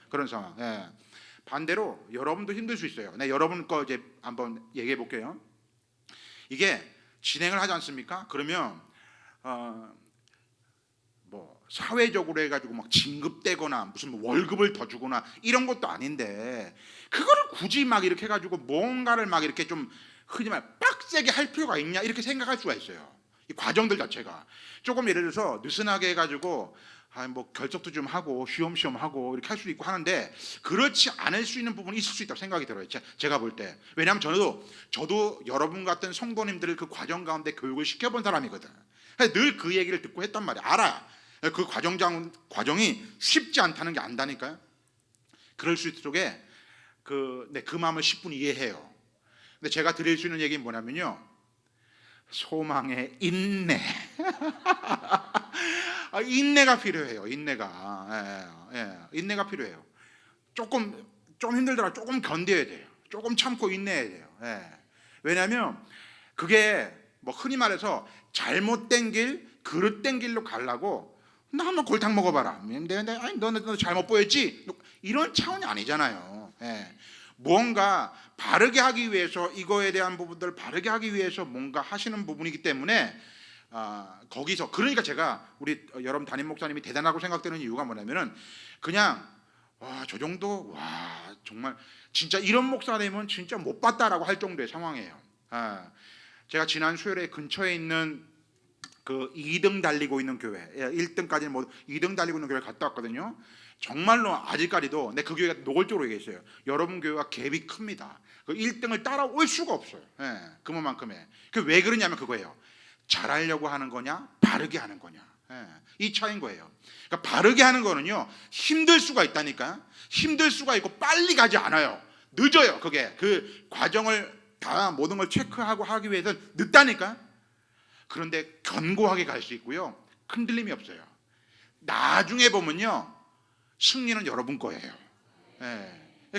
그런 상황. 예. 반대로 여러분도 힘들 수 있어요. 네, 여러분 거 이제 한번 얘기해 볼게요. 이게 진행을 하지 않습니까? 그러면 뭐 사회적으로 해가지고 막 진급되거나 무슨 뭐 월급을 더 주거나 이런 것도 아닌데 그거를 굳이 막 이렇게 해가지고 뭔가를 막 이렇게 좀 흔히 말 빡세게 할 필요가 있냐 이렇게 생각할 수가 있어요. 이 과정들 자체가 조금 예를 들어서 느슨하게 해가지고 뭐 결석도 좀 하고 쉬엄쉬엄 하고 이렇게 할 수도 있고 하는데 그렇지 않을 수 있는 부분이 있을 수 있다고 생각이 들어요. 제가 볼 때. 왜냐하면 저도 여러분 같은 성도님들을 그 과정 가운데 교육을 시켜본 사람이거든. 늘 그 얘기를 듣고 했단 말이야. 알아. 그 과정이 쉽지 않다는 게 안다니까요. 그럴 수 있도록에 그 마음을 10분 이해해요. 근데 제가 드릴 수 있는 얘기는 뭐냐면요, 소망의 인내. 인내가 필요해요. 인내가 필요해요. 좀 힘들더라. 조금 견뎌야 돼요. 조금 참고 인내해야 돼요. 왜냐하면 그게 뭐 흔히 말해서 잘못된 길, 그릇된 길로 가려고 나 한번 골탕 먹어봐라. 근데 아니 너 잘못 보였지? 이런 차원이 아니잖아요. 예. 뭔가 바르게 하기 위해서 이거에 대한 부분들을 바르게 하기 위해서 뭔가 하시는 부분이기 때문에 거기서 그러니까 제가 우리 여러분 담임 목사님이 대단하고 생각되는 이유가 뭐냐면은 그냥 와, 저 정도 와 정말 진짜 이런 목사 되면 진짜 못 봤다라고 할 정도의 상황이에요. 제가 지난 수요일에 근처에 있는 그 2등 달리고 있는 교회, 1등까지는 뭐 2등 달리고 있는 교회 갔다 왔거든요. 정말로 아직까지도 내 그 교회가 노골적으로 얘기했어요. 여러분 교회가 갭이 큽니다. 그 1등을 따라올 수가 없어요. 그만큼에. 그 왜 그러냐면 그거예요. 잘하려고 하는 거냐, 바르게 하는 거냐. 이 차이인 거예요. 그러니까 바르게 하는 거는요, 힘들 수가 있다니까. 힘들 수가 있고 빨리 가지 않아요. 늦어요. 그게 그 과정을 다 모든 걸 체크하고 하기 위해서 늦다니까. 그런데 견고하게 갈 수 있고요. 흔들림이 없어요. 나중에 보면요, 승리는 여러분 거예요.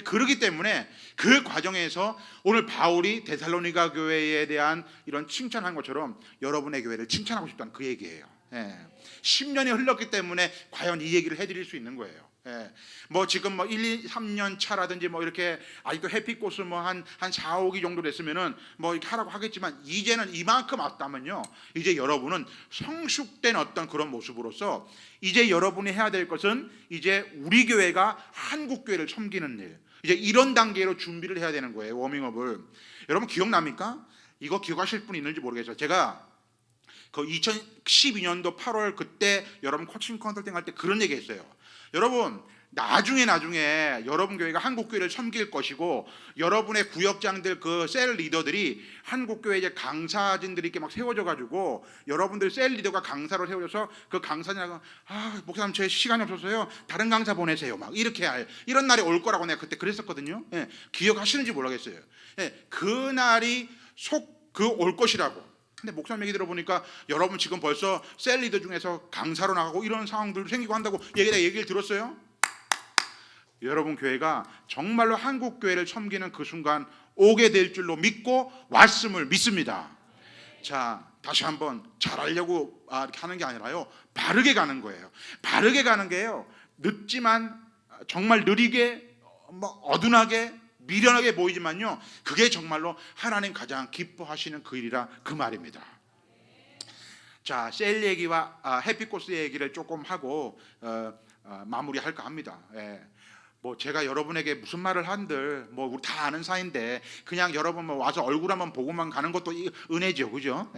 그렇기 때문에 그 과정에서 오늘 바울이 데살로니가 교회에 대한 이런 칭찬한 것처럼 여러분의 교회를 칭찬하고 싶다는 그 얘기예요. 10년이 흘렀기 때문에 과연 이 얘기를 해드릴 수 있는 거예요. 뭐 지금 뭐 1, 2, 3년 차라든지 뭐 이렇게 아직도 해피꽃을 뭐 한 4, 5기 정도 됐으면은 뭐 이렇게 하라고 하겠지만 이제는 이만큼 왔다면요, 이제 여러분은 성숙된 어떤 그런 모습으로서 이제 여러분이 해야 될 것은 이제 우리 교회가 한국 교회를 섬기는 일, 이제 이런 단계로 준비를 해야 되는 거예요. 워밍업을. 여러분 기억납니까? 이거 기억하실 분 있는지 모르겠어요. 제가 그 2012년도 8월 그때 여러분 코칭 컨설팅 할 때 그런 얘기 했어요. 여러분 나중에 여러분 교회가 한국 교회를 섬길 것이고 여러분의 구역장들 그 셀 리더들이 한국 교회 이제 강사진들이 이렇게 막 세워져 가지고 여러분들 셀 리더가 강사로 세워져서 그 강사냐고 목사님 제 시간이 없어서요 다른 강사 보내세요 막 이렇게 할 이런 날이 올 거라고 내가 그때 그랬었거든요. 기억하시는지 모르겠어요. 그 날이 올 것이라고. 근데 목사님 얘기 들어보니까 여러분 지금 벌써 셀 리더 중에서 강사로 나가고 이런 상황들도 생기고 한다고 얘기를 들었어요. 여러분 교회가 정말로 한국 교회를 섬기는 그 순간 오게 될 줄로 믿고 왔음을 믿습니다. 자, 다시 한번 잘하려고 이렇게 하는 게 아니라요, 바르게 가는 거예요. 바르게 가는 게요, 늦지만 정말 느리게 뭐 어둔하게 미련하게 보이지만요, 그게 정말로 하나님 가장 기뻐하시는 그 일이라 그 말입니다. 자, 셀 얘기와 해피코스 얘기를 조금 하고 마무리할까 합니다. 뭐 제가 여러분에게 무슨 말을 한들 뭐 우리 다 아는 사이인데 그냥 여러분 뭐 와서 얼굴 한번 보고만 가는 것도 은혜죠, 그죠?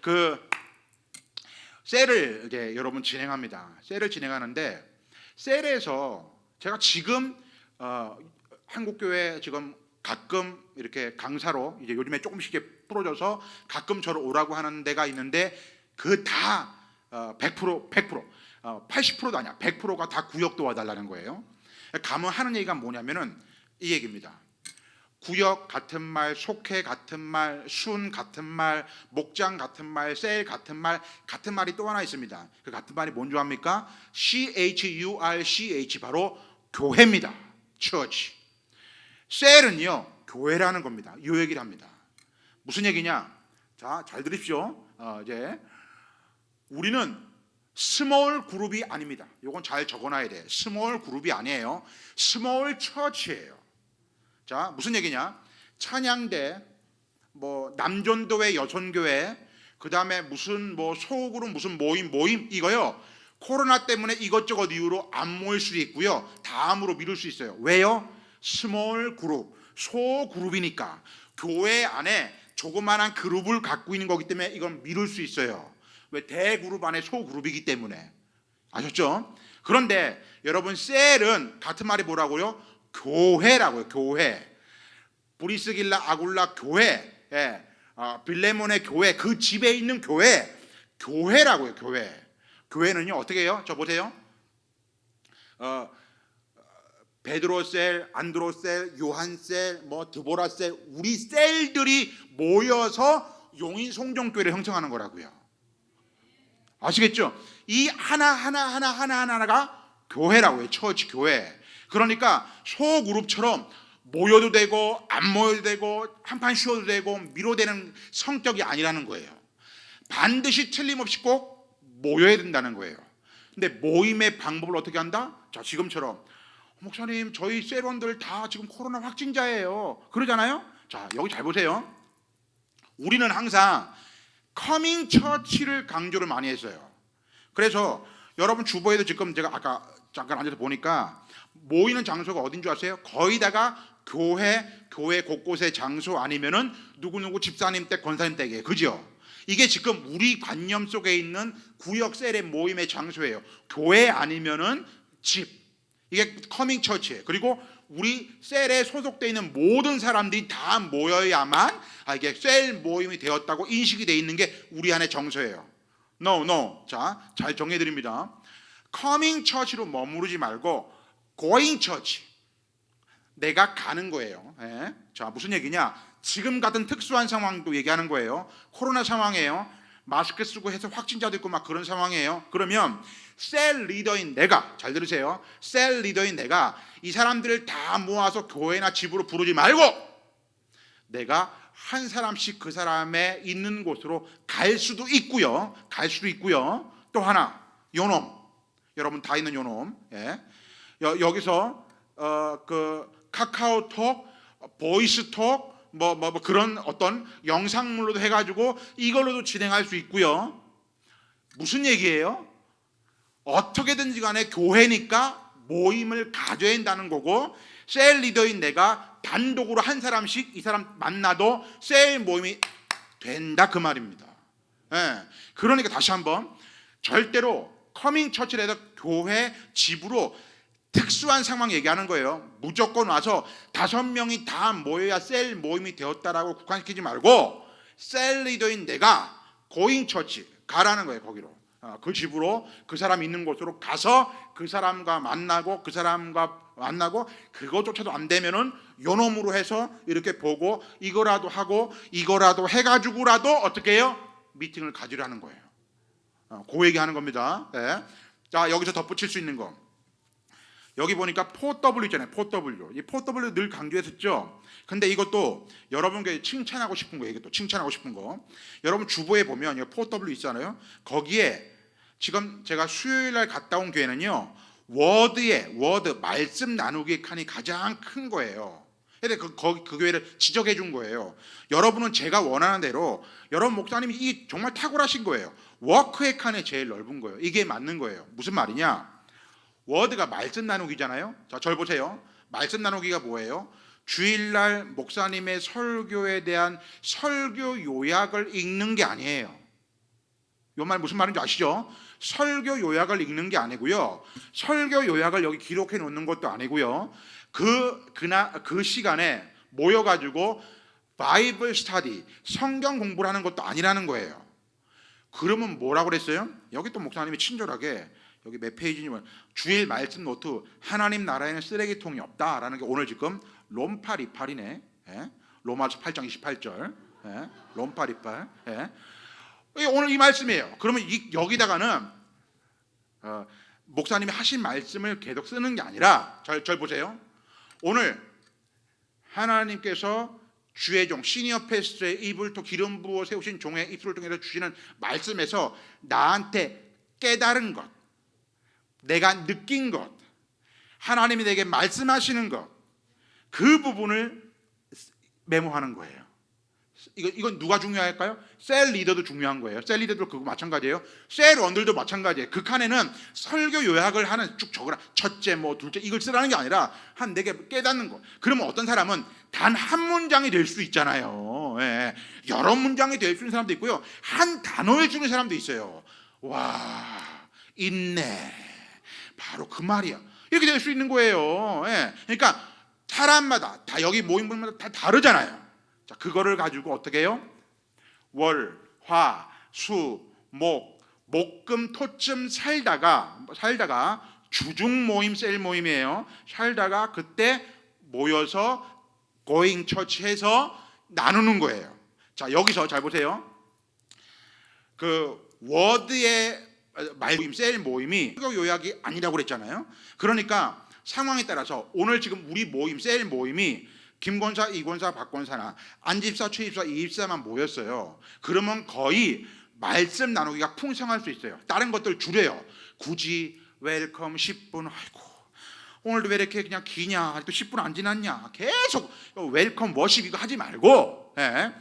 그 셀을 이제 여러분 진행합니다. 셀을 진행하는데 셀에서 제가 지금 한국교회 지금 가끔 이렇게 강사로 이제 요즘에 조금씩 풀어져서 가끔 저를 오라고 하는 데가 있는데 그 다 100%, 80%도 아니야. 100%가 다 구역도 와달라는 거예요. 가면 하는 얘기가 뭐냐면은 이 얘기입니다. 구역 같은 말, 속해 같은 말, 순 같은 말, 목장 같은 말, 셀 같은 말, 같은 말이 또 하나 있습니다. 그 같은 말이 뭔지 압니까? CHURCH 바로 교회입니다. Church. 셀은요 교회라는 겁니다. 이 얘기를 합니다. 무슨 얘기냐? 자, 잘 들으십시오. 이제 우리는 스몰 그룹이 아닙니다. 이건 잘 적어놔야 돼. 스몰 그룹이 아니에요. 스몰 처치예요. 자, 무슨 얘기냐? 찬양대, 뭐 남전도회, 여선교회, 그 다음에 무슨 뭐 소그룹, 무슨 모임 이거요. 코로나 때문에 이것저것 이유로 안 모일 수도 있고요. 다음으로 미룰 수 있어요. 왜요? 스몰 그룹, 소그룹이니까 교회 안에 조그마한 그룹을 갖고 있는 거기 때문에 이건 미룰 수 있어요. 왜? 대그룹 안에 소그룹이기 때문에. 아셨죠? 그런데 여러분 셀은 같은 말이 뭐라고요? 교회라고요. 교회. 브리스길라 아굴라 교회, 빌레몬의 교회, 그 집에 있는 교회라고요. 교회. 교회는요 어떻게 해요? 저 보세요. 베드로 셀, 안드로 셀, 요한 셀, 뭐 드보라 셀, 우리 셀들이 모여서 용인 송정교회를 형성하는 거라고요. 아시겠죠? 이 하나하나가 교회라고요. 처치 교회. 그러니까 소그룹처럼 모여도 되고 안 모여도 되고 한판 쉬어도 되고 미뤄되는 성격이 아니라는 거예요. 반드시 틀림없이 꼭 모여야 된다는 거예요. 근데 모임의 방법을 어떻게 한다? 자, 지금처럼 목사님 저희 셀원들 다 지금 코로나 확진자예요 그러잖아요. 자, 여기 잘 보세요. 우리는 항상 커밍 처치를 강조를 많이 했어요. 그래서 여러분 주보에도 지금 제가 아까 잠깐 앉아서 보니까 모이는 장소가 어딘 줄 아세요? 거의 다가 교회 곳곳의 장소 아니면은 누구누구 집사님 댁 권사님 댁이에요. 그죠? 이게 지금 우리 관념 속에 있는 구역 셀의 모임의 장소예요. 교회 아니면은 집. 이게 커밍 처치예요. 그리고 우리 셀에 소속되어 있는 모든 사람들이 다 모여야만 이게 셀 모임이 되었다고 인식이 되어 있는 게 우리 안의 정서예요. No. 자, 잘 정해 드립니다. 커밍 처치로 머무르지 말고 going 처치. 내가 가는 거예요. 예. 자, 무슨 얘기냐? 지금 같은 특수한 상황도 얘기하는 거예요. 코로나 상황이에요. 마스크 쓰고 해서 확진자도 있고 막 그런 상황이에요. 그러면 셀 리더인 내가, 잘 들으세요. 셀 리더인 내가 이 사람들을 다 모아서 교회나 집으로 부르지 말고 내가 한 사람씩 그 사람의 있는 곳으로 갈 수도 있고요. 또 하나, 요놈. 여러분 다 있는 요놈. 예. 여기서 그 카카오톡, 보이스톡 뭐 그런 어떤 영상물로도 해가지고 이걸로도 진행할 수 있고요. 무슨 얘기예요? 어떻게든지 간에 교회니까 모임을 가져야 한다는 거고 셀 리더인 내가 단독으로 한 사람씩 이 사람 만나도 셀 모임이 된다 그 말입니다. 예. 그러니까 다시 한번 절대로 커밍 처치를 해서 교회 집으로 특수한 상황 얘기하는 거예요. 무조건 와서 5명이 다 모여야 셀 모임이 되었다라고 국한시키지 말고 셀 리더인 내가 고잉 처치 가라는 거예요. 거기로 그 집으로 그 사람 있는 곳으로 가서 그 사람과 만나고 그거조차도 안 되면은 요놈으로 해서 이렇게 보고 이거라도 하고 이거라도 해가지고라도 어떻게 해요? 미팅을 가지라는 거예요. 그 얘기하는 겁니다. 네. 자, 여기서 덧붙일 수 있는 거 여기 보니까 4W 있잖아요. 4W. 이 4W 늘 강조했었죠. 근데 이것도 여러분께 칭찬하고 싶은 거예요. 이것도 칭찬하고 싶은 거. 여러분 주보에 보면 이 4W 있잖아요. 거기에 지금 제가 수요일 날 갔다 온 교회는요. 워드 말씀 나누기 칸이 가장 큰 거예요. 근데 그 교회를 지적해 준 거예요. 여러분은 제가 원하는 대로 여러분 목사님이 이 정말 탁월하신 거예요. 워크의 칸이 제일 넓은 거예요. 이게 맞는 거예요. 무슨 말이냐? 워드가 말씀 나누기잖아요. 자, 절 보세요. 말씀 나누기가 뭐예요? 주일날 목사님의 설교에 대한 설교 요약을 읽는 게 아니에요. 이 말 무슨 말인지 아시죠? 설교 요약을 읽는 게 아니고요. 설교 요약을 여기 기록해 놓는 것도 아니고요. 그 시간에 모여가지고 바이블 스터디, 성경 공부를 하는 것도 아니라는 거예요. 그러면 뭐라고 그랬어요? 여기 또 목사님이 친절하게 여기 몇 페이지냐면 주일 말씀 노트 하나님 나라에는 쓰레기통이 없다라는 게 오늘 지금 롬팔 이팔이네. 예? 로마서 8장 28절. 예? 롬팔 이팔. 예? 오늘 이 말씀이에요. 그러면 여기다가는 목사님이 하신 말씀을 계속 쓰는 게 아니라 절 보세요. 오늘 하나님께서 주의 종 시니어 패스트의 입을 또 기름 부어 세우신 종의 입술을 통해서 주시는 말씀에서 나한테 깨달은 것, 내가 느낀 것, 하나님이 내게 말씀하시는 것, 그 부분을 메모하는 거예요. 이건 누가 중요할까요? 셀 리더도 중요한 거예요. 셀 리더도 그거 마찬가지예요. 셀 원들도 마찬가지예요. 그 칸에는 설교 요약을 하는 쭉 적으라. 첫째, 둘째 이걸 쓰라는 게 아니라 한 4개 깨닫는 거. 그러면 어떤 사람은 단 한 문장이 될 수 있잖아요. 예. 여러 문장이 될 수 있는 사람도 있고요. 한 단어에 주는 사람도 있어요. 와, 있네. 바로 그 말이야. 이렇게 될 수 있는 거예요. 예. 그러니까 사람마다 다 여기 모인 분마다 다 다르잖아요. 자, 그거를 가지고 어떻게 해요? 월, 화, 수, 목, 목금, 토쯤 살다가 주중 모임, 셀 모임이에요. 살다가 그때 모여서 고잉 처치해서 나누는 거예요. 자, 여기서 잘 보세요. 그 워드의 말모임, 셀 모임이 설교 요약이 아니라고 그랬잖아요. 그러니까 상황에 따라서 오늘 지금 우리 모임, 셀 모임이 김권사, 이권사, 박권사나 안집사, 최집사, 이집사만 모였어요. 그러면 거의 말씀 나누기가 풍성할 수 있어요. 다른 것들 줄여요. 굳이 웰컴 10분, 아이고 오늘도 왜 이렇게 그냥 기냐, 아직도 10분 안 지났냐, 계속 웰컴 워십 이거 하지 말고, 예.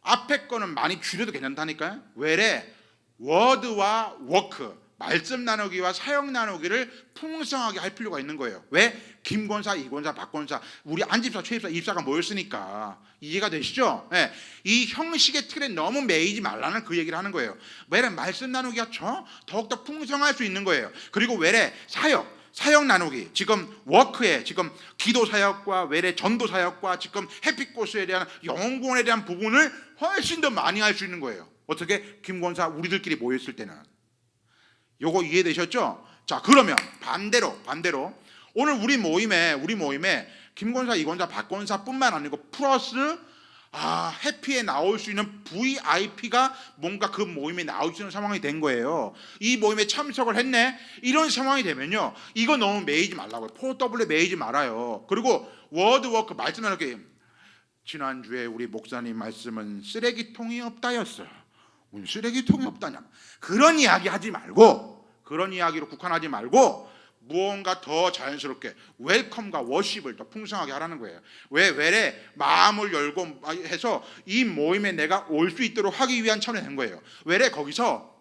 앞에 거는 많이 줄여도 괜찮다니까요. 왜래? 워드와 워크, 말씀 나누기와 사역 나누기를 풍성하게 할 필요가 있는 거예요. 왜? 김권사, 이권사, 박권사, 우리 안집사, 최집사, 입사가 모였으니까. 이해가 되시죠? 네. 이 형식의 틀에 너무 매이지 말라는 그 얘기를 하는 거예요. 왜래? 말씀 나누기가 더욱더 풍성할 수 있는 거예요. 그리고 왜래? 사역 나누기, 지금 워크에 지금 기도 사역과 외래 전도 사역과 지금 햇빛고스에 대한 영혼구원에 대한 부분을 훨씬 더 많이 할 수 있는 거예요. 어떻게? 김권사 우리들끼리 모였을 때는. 요거 이해되셨죠? 자, 그러면 반대로 오늘 우리 모임에 김권사, 이권사, 박권사뿐만 아니고 플러스 해피에 나올 수 있는 VIP가 뭔가 그 모임에 나올 수 있는 상황이 된 거예요. 이 모임에 참석을 했네. 이런 상황이 되면요, 이거 너무 매이지 말라고요. 4W에 매이지 말아요. 그리고 워드워크 말씀 나누기, 지난주에 우리 목사님 말씀은 쓰레기통이 없다였어요. 쓰레기통이 없다냐, 그런 이야기 하지 말고, 그런 이야기로 국한하지 말고 무언가 더 자연스럽게 웰컴과 워십을 더 풍성하게 하라는 거예요. 왜래? 마음을 열고 해서 이 모임에 내가 올 수 있도록 하기 위한 차원이 된 거예요. 왜래? 거기서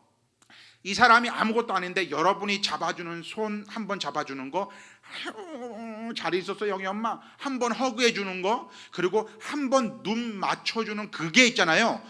이 사람이 아무것도 아닌데 여러분이 잡아주는 손 한번 잡아주는 거, 잘 있었어 영희 엄마 한번 허그해 주는 거, 그리고 한번 눈 맞춰주는 그게 있잖아요.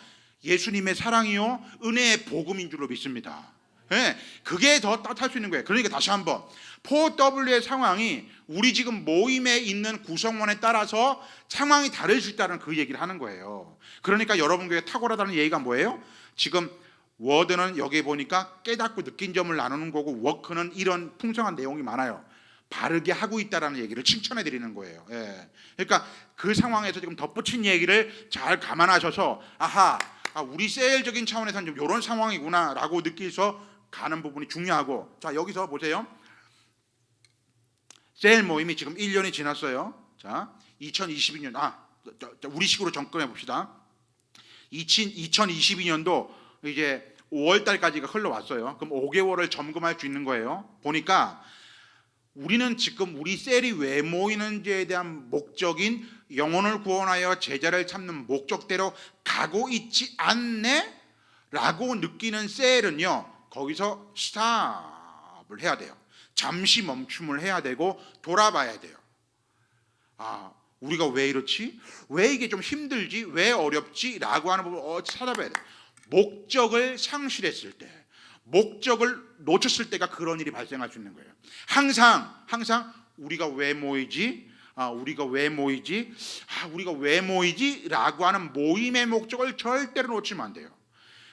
예수님의 사랑이요 은혜의 복음인 줄로 믿습니다. 네, 그게 더 따뜻할 수 있는 거예요. 그러니까 다시 한번 4W의 상황이 우리 지금 모임에 있는 구성원에 따라서 상황이 다를 수 있다는 그 얘기를 하는 거예요. 그러니까 여러분 교회 탁월하다는 얘기가 뭐예요? 지금 워드는 여기 보니까 깨닫고 느낀 점을 나누는 거고, 워크는 이런 풍성한 내용이 많아요. 바르게 하고 있다라는 얘기를 칭찬해 드리는 거예요. 예. 그러니까 그 상황에서 지금 덧붙인 얘기를 잘 감안하셔서 우리 세일적인 차원에서는 좀 이런 상황이구나 라고 느끼서 가는 부분이 중요하고, 자 여기서 보세요. 세일 모임이 지금 1년이 지났어요. 자 2022년 우리 식으로 접근해 봅시다. 2022년도 이제 5월달까지가 흘러왔어요. 그럼 5개월을 점검할 수 있는 거예요. 보니까 우리는 지금 우리 셀이 왜 모이는지에 대한 목적인 영혼을 구원하여 제자를 찾는 목적대로 가고 있지 않네? 라고 느끼는 셀은요, 거기서 스탑을 해야 돼요. 잠시 멈춤을 해야 되고 돌아봐야 돼요. 우리가 왜 이렇지? 왜 이게 좀 힘들지? 왜 어렵지? 라고 하는 부분을 찾아봐야 돼요. 목적을 상실했을 때, 목적을 놓쳤을 때가 그런 일이 발생할 수 있는 거예요. 항상 우리가 왜 모이지? 우리가 왜 모이지? 우리가 왜 모이지? 라고 하는 모임의 목적을 절대로 놓치면 안 돼요.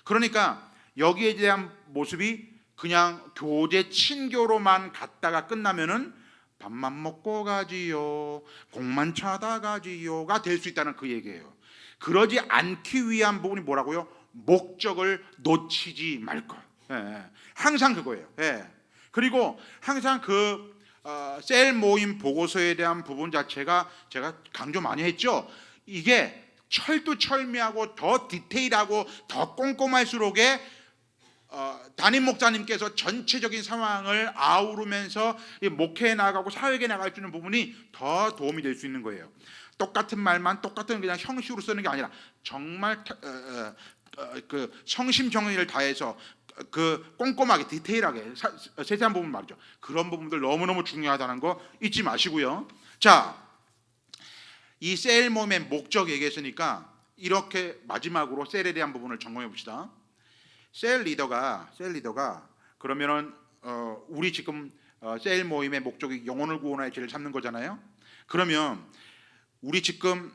그러니까 여기에 대한 모습이 그냥 교제 친교로만 갔다가 끝나면은 밥만 먹고 가지요, 공만 차다 가지요가 될 수 있다는 그 얘기예요. 그러지 않기 위한 부분이 뭐라고요? 목적을 놓치지 말 것. 항상 그거예요. 그리고 항상 그 셀 모임 보고서에 대한 부분 자체가 제가 강조 많이 했죠. 이게 철두철미하고 더 디테일하고 더 꼼꼼할수록에 담임 목사님께서 전체적인 상황을 아우르면서 목회에 나가고 사역에 나갈 수 있는 부분이 더 도움이 될 수 있는 거예요. 똑같은 말만 똑같은 그냥 형식으로 쓰는 게 아니라 정말 그 성심정의를 다해서 그 꼼꼼하게 디테일하게 세세한 부분 말이죠. 그런 부분들 너무너무 중요하다는 거 잊지 마시고요. 자, 이 셀 모임의 목적 얘기했으니까 이렇게 마지막으로 셀에 대한 부분을 점검해 봅시다. 셀 리더가 그러면은 우리 지금 셀 모임의 목적이 영혼을 구원하여 죄를 잡는 거잖아요. 그러면 우리 지금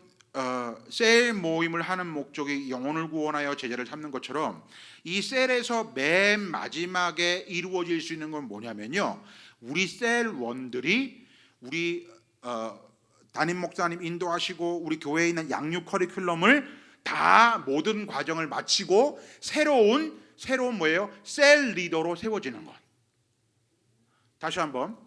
셀 모임을 하는 목적이 영혼을 구원하여 제자를 삼는 것처럼 이 셀에서 맨 마지막에 이루어질 수 있는 건 뭐냐면요, 우리 셀원들이 우리 담임 목사님 인도하시고 우리 교회에 있는 양육 커리큘럼을 다 모든 과정을 마치고 새로운 뭐예요? 셀 리더로 세워지는 것. 다시 한번,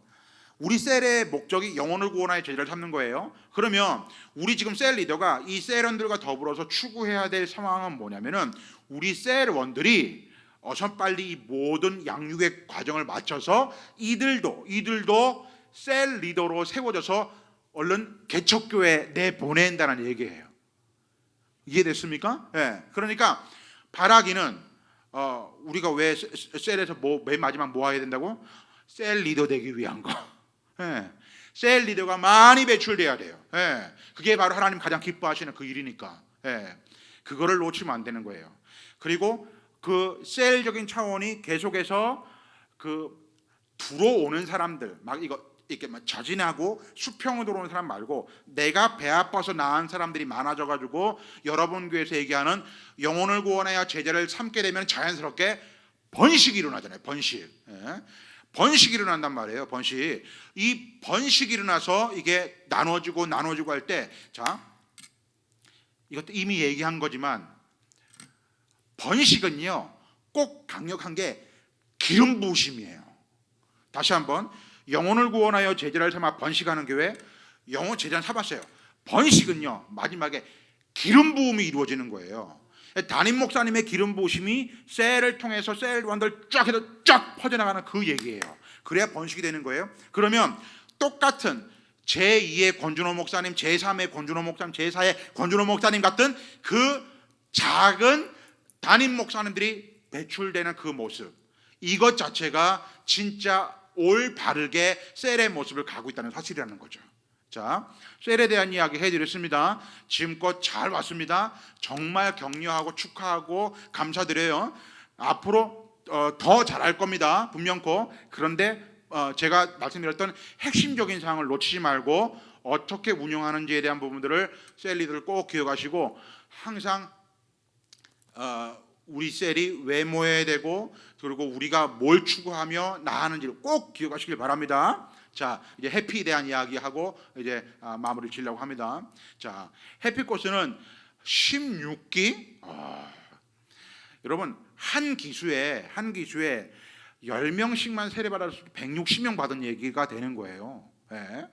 우리 셀의 목적이 영혼을 구원하여 제자를 삼는 거예요. 그러면 우리 지금 셀 리더가 이 셀원들과 더불어서 추구해야 될 상황은 뭐냐면은 우리 셀원들이 어서 빨리 이 모든 양육의 과정을 마쳐서 이들도 셀 리더로 세워져서 얼른 개척교회 내보낸다는 얘기예요. 이해됐습니까? 예. 그러니까 바라기는 우리가 왜 셀에서 맨 마지막 뭐 해야 된다고? 셀 리더 되기 위한 거. 예. 셀 리더가 많이 배출돼야 돼요. 예. 그게 바로 하나님 가장 기뻐하시는 그 일이니까. 예. 그거를 놓치면 안 되는 거예요. 그리고 그 셀적인 차원이 계속해서 그 들어오는 사람들 막 이렇게 막 자진하고 수평으로 들어오는 사람 말고 내가 배 아파서 나은 사람들이 많아져가지고 여러분 교회에서 얘기하는 영혼을 구원하여 제자를 삼게 되면 자연스럽게 번식이 일어나잖아요. 번식. 예. 번식이 일어난단 말이에요. 번식. 이 번식이 일어나서 이게 나눠지고 할 때, 자, 이것도 이미 얘기한 거지만 번식은요 꼭 강력한 게 기름 부으심이에요. 다시 한번, 영혼을 구원하여 제자를 삼아 번식하는 교회, 영혼 제자는 삼았어요. 번식은요 마지막에 기름 부음이 이루어지는 거예요. 담임 목사님의 기름 부으심이 셀을 통해서 셀원들 쫙 해서 쫙 퍼져나가는 그 얘기예요. 그래야 번식이 되는 거예요. 그러면 똑같은 제2의 권준호 목사님, 제3의 권준호 목사님, 제4의 권준호 목사님 같은 그 작은 담임 목사님들이 배출되는 그 모습, 이것 자체가 진짜 올바르게 셀의 모습을 가고 있다는 사실이라는 거죠. 자, 셀에 대한 이야기 해드렸습니다. 지금껏 잘 왔습니다. 정말 격려하고 축하하고 감사드려요. 앞으로 더 잘할 겁니다. 분명코. 그런데 제가 말씀드렸던 핵심적인 사항을 놓치지 말고 어떻게 운영하는지에 대한 부분들을 셀 리더를 꼭 기억하시고 항상 우리 셀이 왜 모여야 되고 그리고 우리가 뭘 추구하며 나아가는지를 꼭 기억하시길 바랍니다. 자, 이제 해피에 대한 이야기하고 이제 마무리를 지으려고 합니다. 자, 해피코스는 16기. 여러분 한 기수에 10명씩만 세례받아서 160명 받은 얘기가 되는 거예요. 예.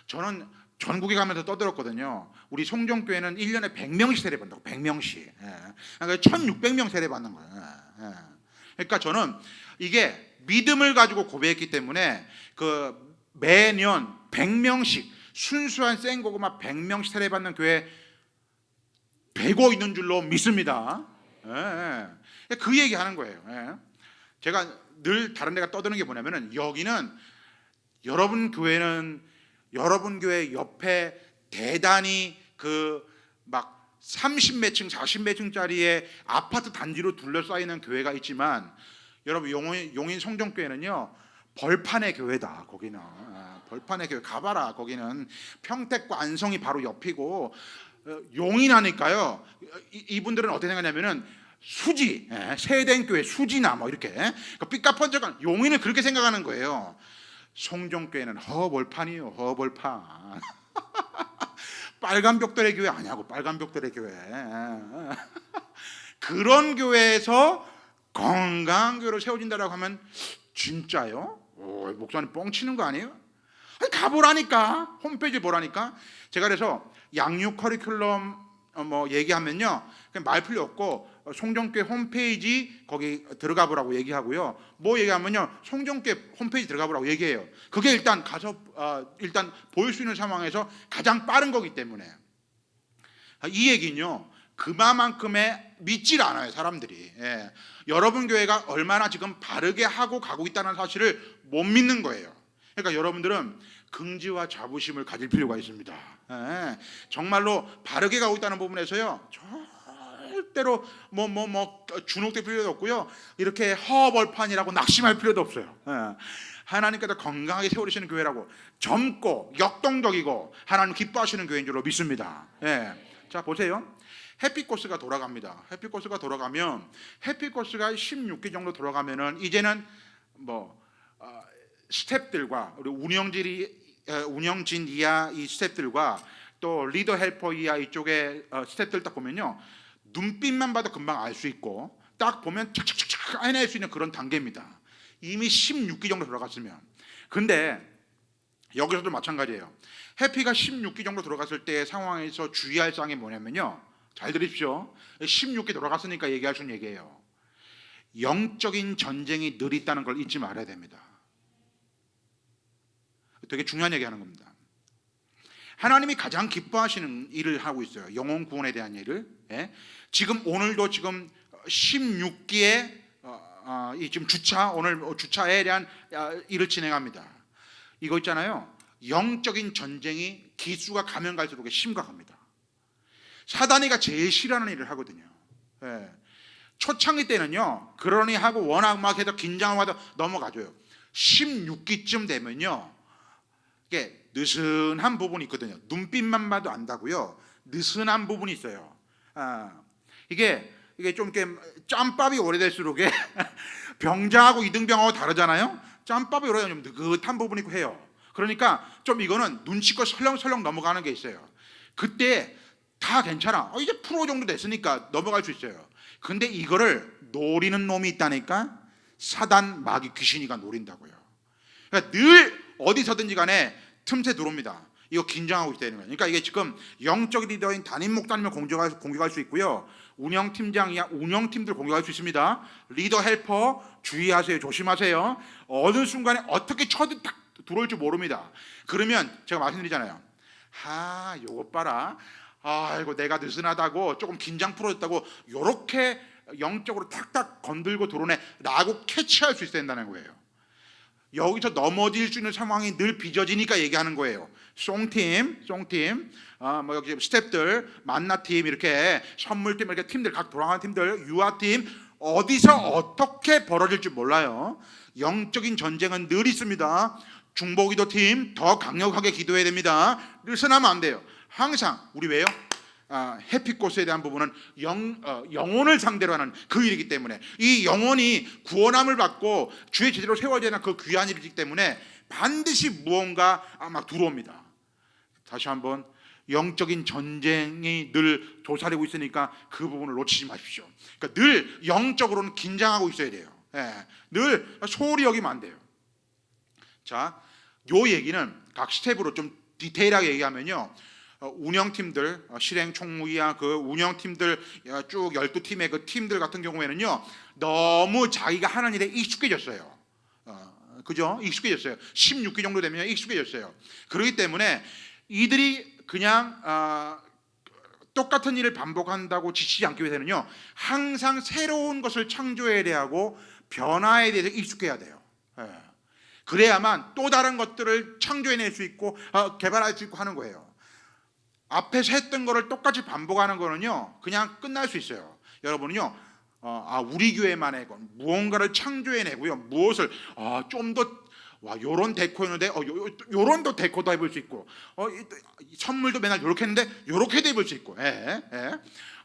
저는 전국에 가면서 떠들었거든요. 우리 송정교회는 1년에 100명씩 세례받는다고. 100명씩. 예. 그러니까 1600명 세례받는 거예요. 예. 그러니까 저는 이게 믿음을 가지고 고백했기 때문에 그 매년 100명씩 순수한 생고구마 100명씩 세례받는 교회 되고 있는 줄로 믿습니다. 예. 그 얘기하는 거예요. 예. 제가 늘 다른 데가 떠드는 게 뭐냐면은 여기는 여러분 교회 옆에 대단히 그 막 30몇 층, 40몇 층짜리의 아파트 단지로 둘러싸이는 교회가 있지만 여러분 용인 성정교회는요 벌판의 교회다. 거기는 벌판의 교회 가봐라. 거기는 평택과 안성이 바로 옆이고 용인하니까요. 이분들은 어떻게 생각하냐면은 수지, 세된 교회 수지나 뭐 이렇게 삐까뻔쩍한 용인은 그렇게 생각하는 거예요. 송정교회는 허벌판이요. 허벌판. 빨간 벽돌의 교회 아니냐고. 빨간 벽돌의 교회. 그런 교회에서 건강한 교회로 세워진다라고 하면 진짜요? 목사님 뻥치는 거 아니에요? 아니, 가보라니까. 홈페이지 보라니까. 제가 그래서 양육 커리큘럼 뭐 얘기하면요 그냥 말 필요 없고 송정교회 홈페이지 거기 들어가 보라고 얘기하고요. 뭐 얘기하면요 송정교회 홈페이지 들어가 보라고 얘기해요. 그게 일단 가서 일단 보일 수 있는 상황에서 가장 빠른 거기 때문에 이 얘기는요 그만큼의 믿질 않아요 사람들이. 예. 여러분 교회가 얼마나 지금 바르게 하고 가고 있다는 사실을 못 믿는 거예요. 그러니까 여러분들은 긍지와 자부심을 가질 필요가 있습니다. 예. 정말로 바르게 가고 있다는 부분에서요 절대로 주눅될 필요도 없고요 이렇게 허벌판이라고 낙심할 필요도 없어요. 예. 하나님께서 건강하게 세우시는 교회라고 젊고 역동적이고 하나님 기뻐하시는 교회인 줄로 믿습니다. 예. 자 보세요. 해피코스가 돌아갑니다. 해피코스가 돌아가면 해피코스가 16기 정도 돌아가면은 이제는 스텝들과 우리 운영진 이하 이 스텝들과 또 리더 헬퍼 이하 이쪽에 스텝들 딱 보면요 눈빛만 봐도 금방 알 수 있고 딱 보면 착착착 해낼 수 있는 그런 단계입니다. 이미 16기 정도 돌아갔으면. 근데 여기서도 마찬가지예요. 해피가 16기 정도 들어갔을 때 상황에서 주의할 사항이 뭐냐면요, 잘 들으십시오. 16기 들어갔으니까 얘기할 수 있는 얘기예요. 영적인 전쟁이 늘 있다는 걸 잊지 말아야 됩니다. 되게 중요한 얘기하는 겁니다. 하나님이 가장 기뻐하시는 일을 하고 있어요. 영혼 구원에 대한 일을. 예? 지금 오늘도 지금 16기에 이 지금 오늘 주차에 대한 일을 진행합니다. 이거 있잖아요. 영적인 전쟁이 기수가 가면 갈수록 심각합니다. 사단이가 제일 싫어하는 일을 하거든요. 예. 초창기 때는요, 그러니 하고 워낙 막 해서 긴장하고 넘어가줘요. 16기쯤 되면요, 이게 느슨한 부분이 있거든요. 눈빛만 봐도 안다고요. 느슨한 부분이 있어요. 이게 좀 이렇게 짬밥이 오래될수록 병자하고 이등병하고 다르잖아요. 짬밥이 오래되면 좀 느긋한 부분이 있고 해요. 그러니까 좀 이거는 눈치껏 설렁설렁 넘어가는 게 있어요. 그때 다 괜찮아. 이제 프로 정도 됐으니까 넘어갈 수 있어요. 근데 이거를 노리는 놈이 있다니까. 사단, 마귀, 귀신이가 노린다고요. 그러니까 늘 어디서든지 간에 틈새 들어옵니다. 이거 긴장하고 있다는 거예요. 그러니까 이게 지금 영적 리더인 담임 목사님을 공격할 수 있고요, 운영팀장이야 운영팀들 공격할 수 있습니다. 리더 헬퍼 주의하세요. 조심하세요. 어느 순간에 어떻게 쳐도 딱 들어올 줄 모릅니다. 그러면 제가 말씀드리잖아요. 요것 봐라. 이거 내가 느슨하다고 조금 긴장 풀어졌다고 요렇게 영적으로 탁탁 건들고 들어오네 라고 캐치할 수 있어야 된다는 거예요. 여기서 넘어질 수 있는 상황이 늘 빚어지니까 얘기하는 거예요. 송팀, 뭐 여기 스태프들, 만나팀, 이렇게 선물팀, 이렇게 팀들, 각 돌아가는 팀들, 유아팀, 어디서 어떻게 벌어질지 몰라요. 영적인 전쟁은 늘 있습니다. 중보기도 팀 더 강력하게 기도해야 됩니다. 느슨하면 안 돼요. 항상 우리 왜요? 해피코스에 대한 부분은 영혼을 상대로 하는 그 일이기 때문에, 이 영혼이 구원함을 받고 주의 제대로 세워져야 하는 그 귀한 일이기 때문에 반드시 무언가 막 들어옵니다. 다시 한번, 영적인 전쟁이 늘 도사리고 있으니까 그 부분을 놓치지 마십시오. 그러니까 늘 영적으로는 긴장하고 있어야 돼요. 늘 소홀히 여기면 안 돼요. 자, 요 얘기는 각 스텝으로 좀 디테일하게 얘기하면요, 운영팀들, 실행 총무이야 그 운영팀들 쭉 12팀의 그 팀들 같은 경우에는요, 너무 자기가 하는 일에 익숙해졌어요. 그죠? 익숙해졌어요. 16기 정도 되면 익숙해졌어요. 그렇기 때문에 이들이 그냥 똑같은 일을 반복한다고 지치지 않기 위해서는요, 항상 새로운 것을 창조해야 하고 변화에 대해서 익숙해야 돼요. 그래야만 또 다른 것들을 창조해낼 수 있고 개발할 수 있고 하는 거예요. 앞에서 했던 거를 똑같이 반복하는 거는요, 그냥 끝날 수 있어요. 여러분은요, 우리 교회만의 무언가를 창조해내고요, 무엇을 좀 더 요런 데코였는데 요런 더 데코도 해볼 수 있고, 선물도 맨날 요렇게 했는데 요렇게도 해볼 수 있고,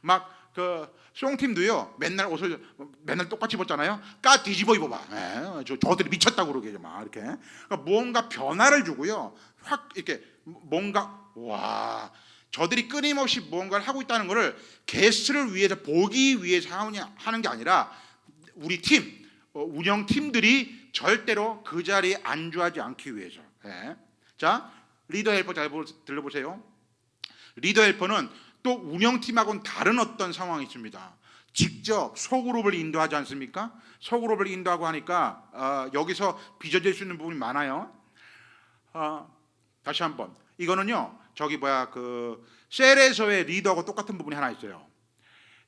막 그 송팀도요, 맨날 옷을 맨날 똑같이 입었잖아요. 까 뒤집어 입어봐. 저들이 미쳤다고 그러게 막 이렇게. 그러니까 무언가 변화를 주고요, 확 이렇게 뭔가 저들이 끊임없이 무언가를 하고 있다는 것을 게스트를 위해서 보기 위해서 하는 게 아니라 우리 팀, 운영팀들이 절대로 그 자리에 안주하지 않기 위해서. 자, 리더 헬퍼 잘 들려보세요. 리더 헬퍼는 또 운영팀하고는 다른 어떤 상황이 있습니다. 직접 소그룹을 인도하지 않습니까? 소그룹을 인도하고 하니까 여기서 빚어질 수 있는 부분이 많아요. 다시 한번, 이거는요, 그 셀에서의 리더하고 똑같은 부분이 하나 있어요.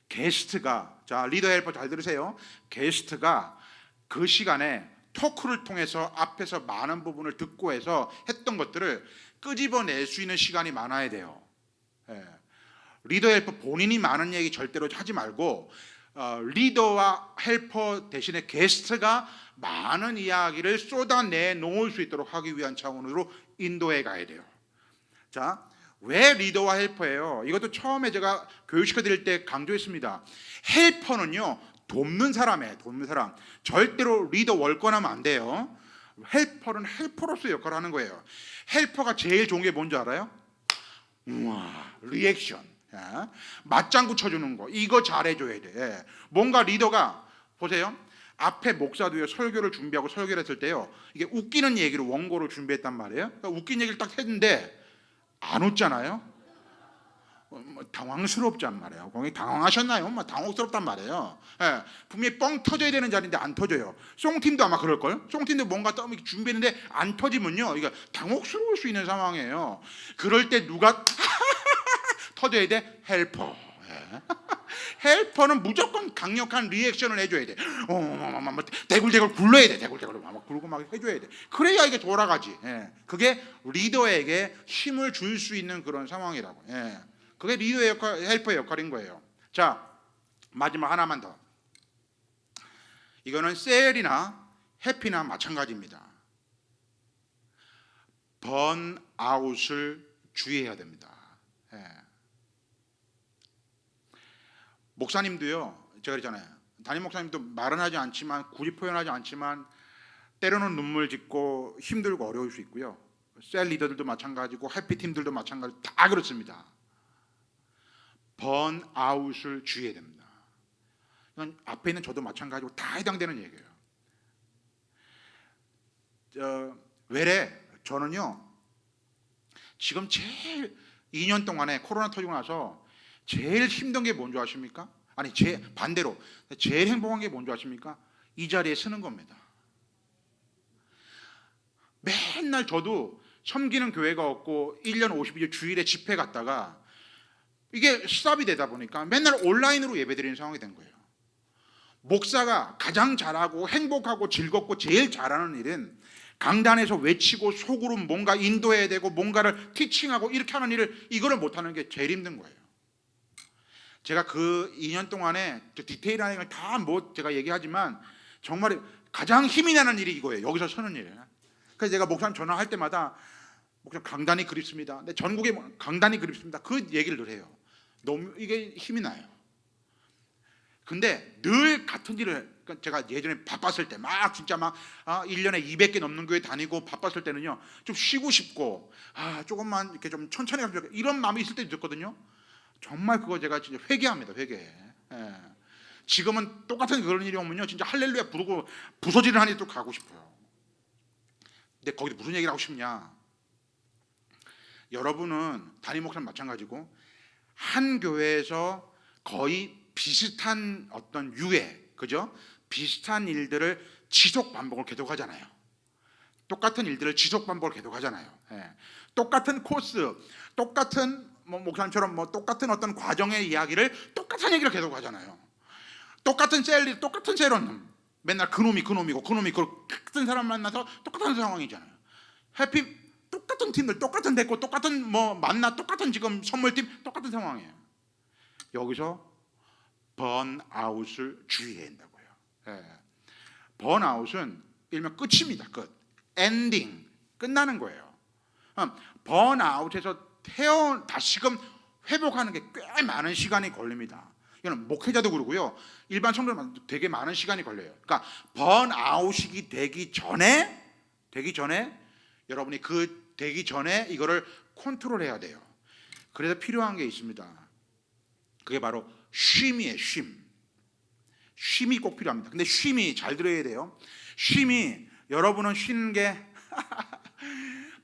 게스트가, 자, 리더 헬퍼 잘 들으세요. 게스트가 그 시간에 토크를 통해서 앞에서 많은 부분을 듣고 해서 했던 것들을 끄집어낼 수 있는 시간이 많아야 돼요. 리더 헬퍼 본인이 많은 얘기 절대로 하지 말고 리더와 헬퍼 대신에 게스트가 많은 이야기를 쏟아내 놓을 수 있도록 하기 위한 차원으로 인도해 가야 돼요. 자, 왜 리더와 헬퍼예요? 이것도 처음에 제가 교육시켜 드릴 때 강조했습니다. 헬퍼는요, 돕는 사람이에요. 돕는 사람. 절대로 리더 월권하면 안 돼요. 헬퍼는 헬퍼로서 역할을 하는 거예요. 헬퍼가 제일 좋은 게 뭔지 알아요? 리액션. 맞장구 쳐주는 거, 이거 잘해줘야 돼. 뭔가 리더가, 보세요, 앞에 목사도요 설교를 준비하고 설교를 했을 때요 이게 웃기는 얘기로 원고를 준비했단 말이에요. 그러니까 웃긴 얘기를 딱 했는데 안 웃잖아요. 당황스럽단 말이에요. 거기 당황하셨나요? 당혹스럽단 말이에요. 예, 분명히 뻥 터져야 되는 자리인데 안 터져요. 송팀도 아마 그럴걸? 송팀도 뭔가 준비했는데 안 터지면요 이거 당혹스러울 수 있는 상황이에요. 그럴 때 누가 터져야 돼? 헬퍼. 예. 헬퍼는 무조건 강력한 리액션을 해줘야 돼. 대굴대굴 굴러야 돼. 대굴대굴 막 굴고 막 해줘야 돼. 그래야 이게 돌아가지. 예. 그게 리더에게 힘을 줄 수 있는 그런 상황이라고. 예. 그게 리더의 역할, 헬퍼의 역할인 거예요. 자, 마지막 하나만 더. 이거는 셀이나 해피나 마찬가지입니다. 번아웃을 주의해야 됩니다. 예. 목사님도요, 제가 그랬잖아요. 담임 목사님도 말은 하지 않지만, 굳이 표현하지 않지만, 때로는 눈물 짓고 힘들고 어려울 수 있고요. 셀 리더들도 마찬가지고, 해피팀들도 마찬가지고, 다 그렇습니다. 번아웃을 주의해야 됩니다. 이건 앞에 있는 저도 마찬가지고 다 해당되는 얘기예요. 외래 저는요 지금 제일 2년 동안에 코로나 터지고 나서 제일 힘든 게 뭔지 아십니까? 아니 반대로 제일 행복한 게 뭔지 아십니까? 이 자리에 서는 겁니다. 맨날 저도 섬기는 교회가 없고 1년 52일 주일에 집회 갔다가 이게 스탑이 되다 보니까 맨날 온라인으로 예배드리는 상황이 된 거예요. 목사가 가장 잘하고 행복하고 즐겁고 제일 잘하는 일은 강단에서 외치고 속으로 뭔가 인도해야 되고 뭔가를 티칭하고 이렇게 하는 일을 이거를 못하는 게 제일 힘든 거예요. 제가 그 2년 동안에 디테일한 걸 다 제가 얘기하지만 정말 가장 힘이 나는 일이 이거예요. 여기서 서는 일이에요. 그래서 제가 목사님 전화할 때마다 목사님 강단이 그립습니다. 네, 전국에 강단이 그립습니다. 그 얘기를 늘 해요. 너무 이게 힘이 나요. 근데 늘 같은 일을 제가 예전에 바빴을 때 막 진짜 막 1년에 200개 넘는 교회 다니고 바빴을 때는요 좀 쉬고 싶고 조금만 이렇게 좀 천천히 가면 좋겠다 이런 마음이 있을 때도 있거든요. 정말 그거 제가 진짜 회개합니다. 회개. 예. 지금은 똑같은 그런 일이 오면요 진짜 할렐루야 부르고 부서지는 한 일 또 가고 싶어요. 근데 거기서 무슨 얘기를 하고 싶냐? 여러분은 담임 목사님 마찬가지고 한 교회에서 거의 비슷한 어떤 유해, 그죠? 비슷한 일들을 지속 반복을 계속하잖아요. 똑같은 일들을 지속 반복을 계속하잖아요. 예. 똑같은 코스, 똑같은 목사님처럼 똑같은 어떤 과정의 이야기를 똑같은 얘기를 계속하잖아요. 똑같은 셀리, 똑같은 세론, 맨날 그놈이고 같은 사람 만나서 똑같은 상황이잖아요. 해피 똑같은 팀들, 똑같은 데리고 똑같은 만나 똑같은 지금 선물팀 똑같은 상황이에요. 여기서 번아웃을 주의해야 된다고요. 예. 번아웃은 일명 끝입니다. 끝. 엔딩. 끝나는 거예요. 번아웃에서 다시금 회복하는 게 꽤 많은 시간이 걸립니다. 이거는 목회자도 그러고요. 일반 성도들도 되게 많은 시간이 걸려요. 그러니까 번아웃이 되기 전에 여러분이 되기 전에 이거를 컨트롤해야 돼요. 그래서 필요한 게 있습니다. 그게 바로 쉼이에요. 쉼이 꼭 필요합니다. 근데 쉼이 잘 들어야 돼요. 쉼이 여러분은 쉬는 게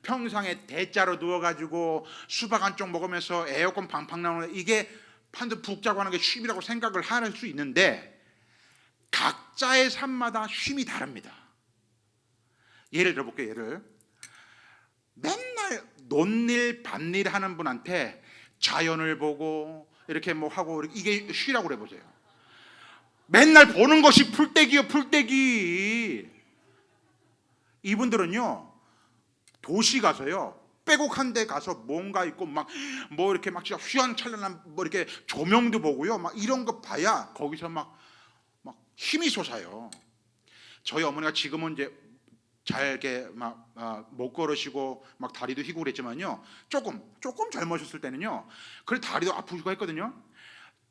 평상에 대자로 누워가지고 수박 한 쪽 먹으면서 에어컨 팡팡 나오는 이게 판도 푹 자고 하는 게 쉼이라고 생각을 할 수 있는데 각자의 삶마다 쉼이 다릅니다. 예를 들어볼게요. 맨날 논일 밭일 하는 분한테 자연을 보고 이렇게 하고 이게 쉬라고 해보세요. 맨날 보는 것이 풀떼기요. 풀떼기. 이분들은요 도시 가서요 빼곡한 데 가서 뭔가 있고 이렇게 진짜 휘황찬란한 이렇게 조명도 보고요 이런 거 봐야 거기서 막 힘이 솟아요. 저희 어머니가 지금은 이제 잘 이렇게 못 걸으시고 다리도 휘고 그랬지만요 조금 젊으셨을 때는요 그래 다리도 아프시고 했거든요.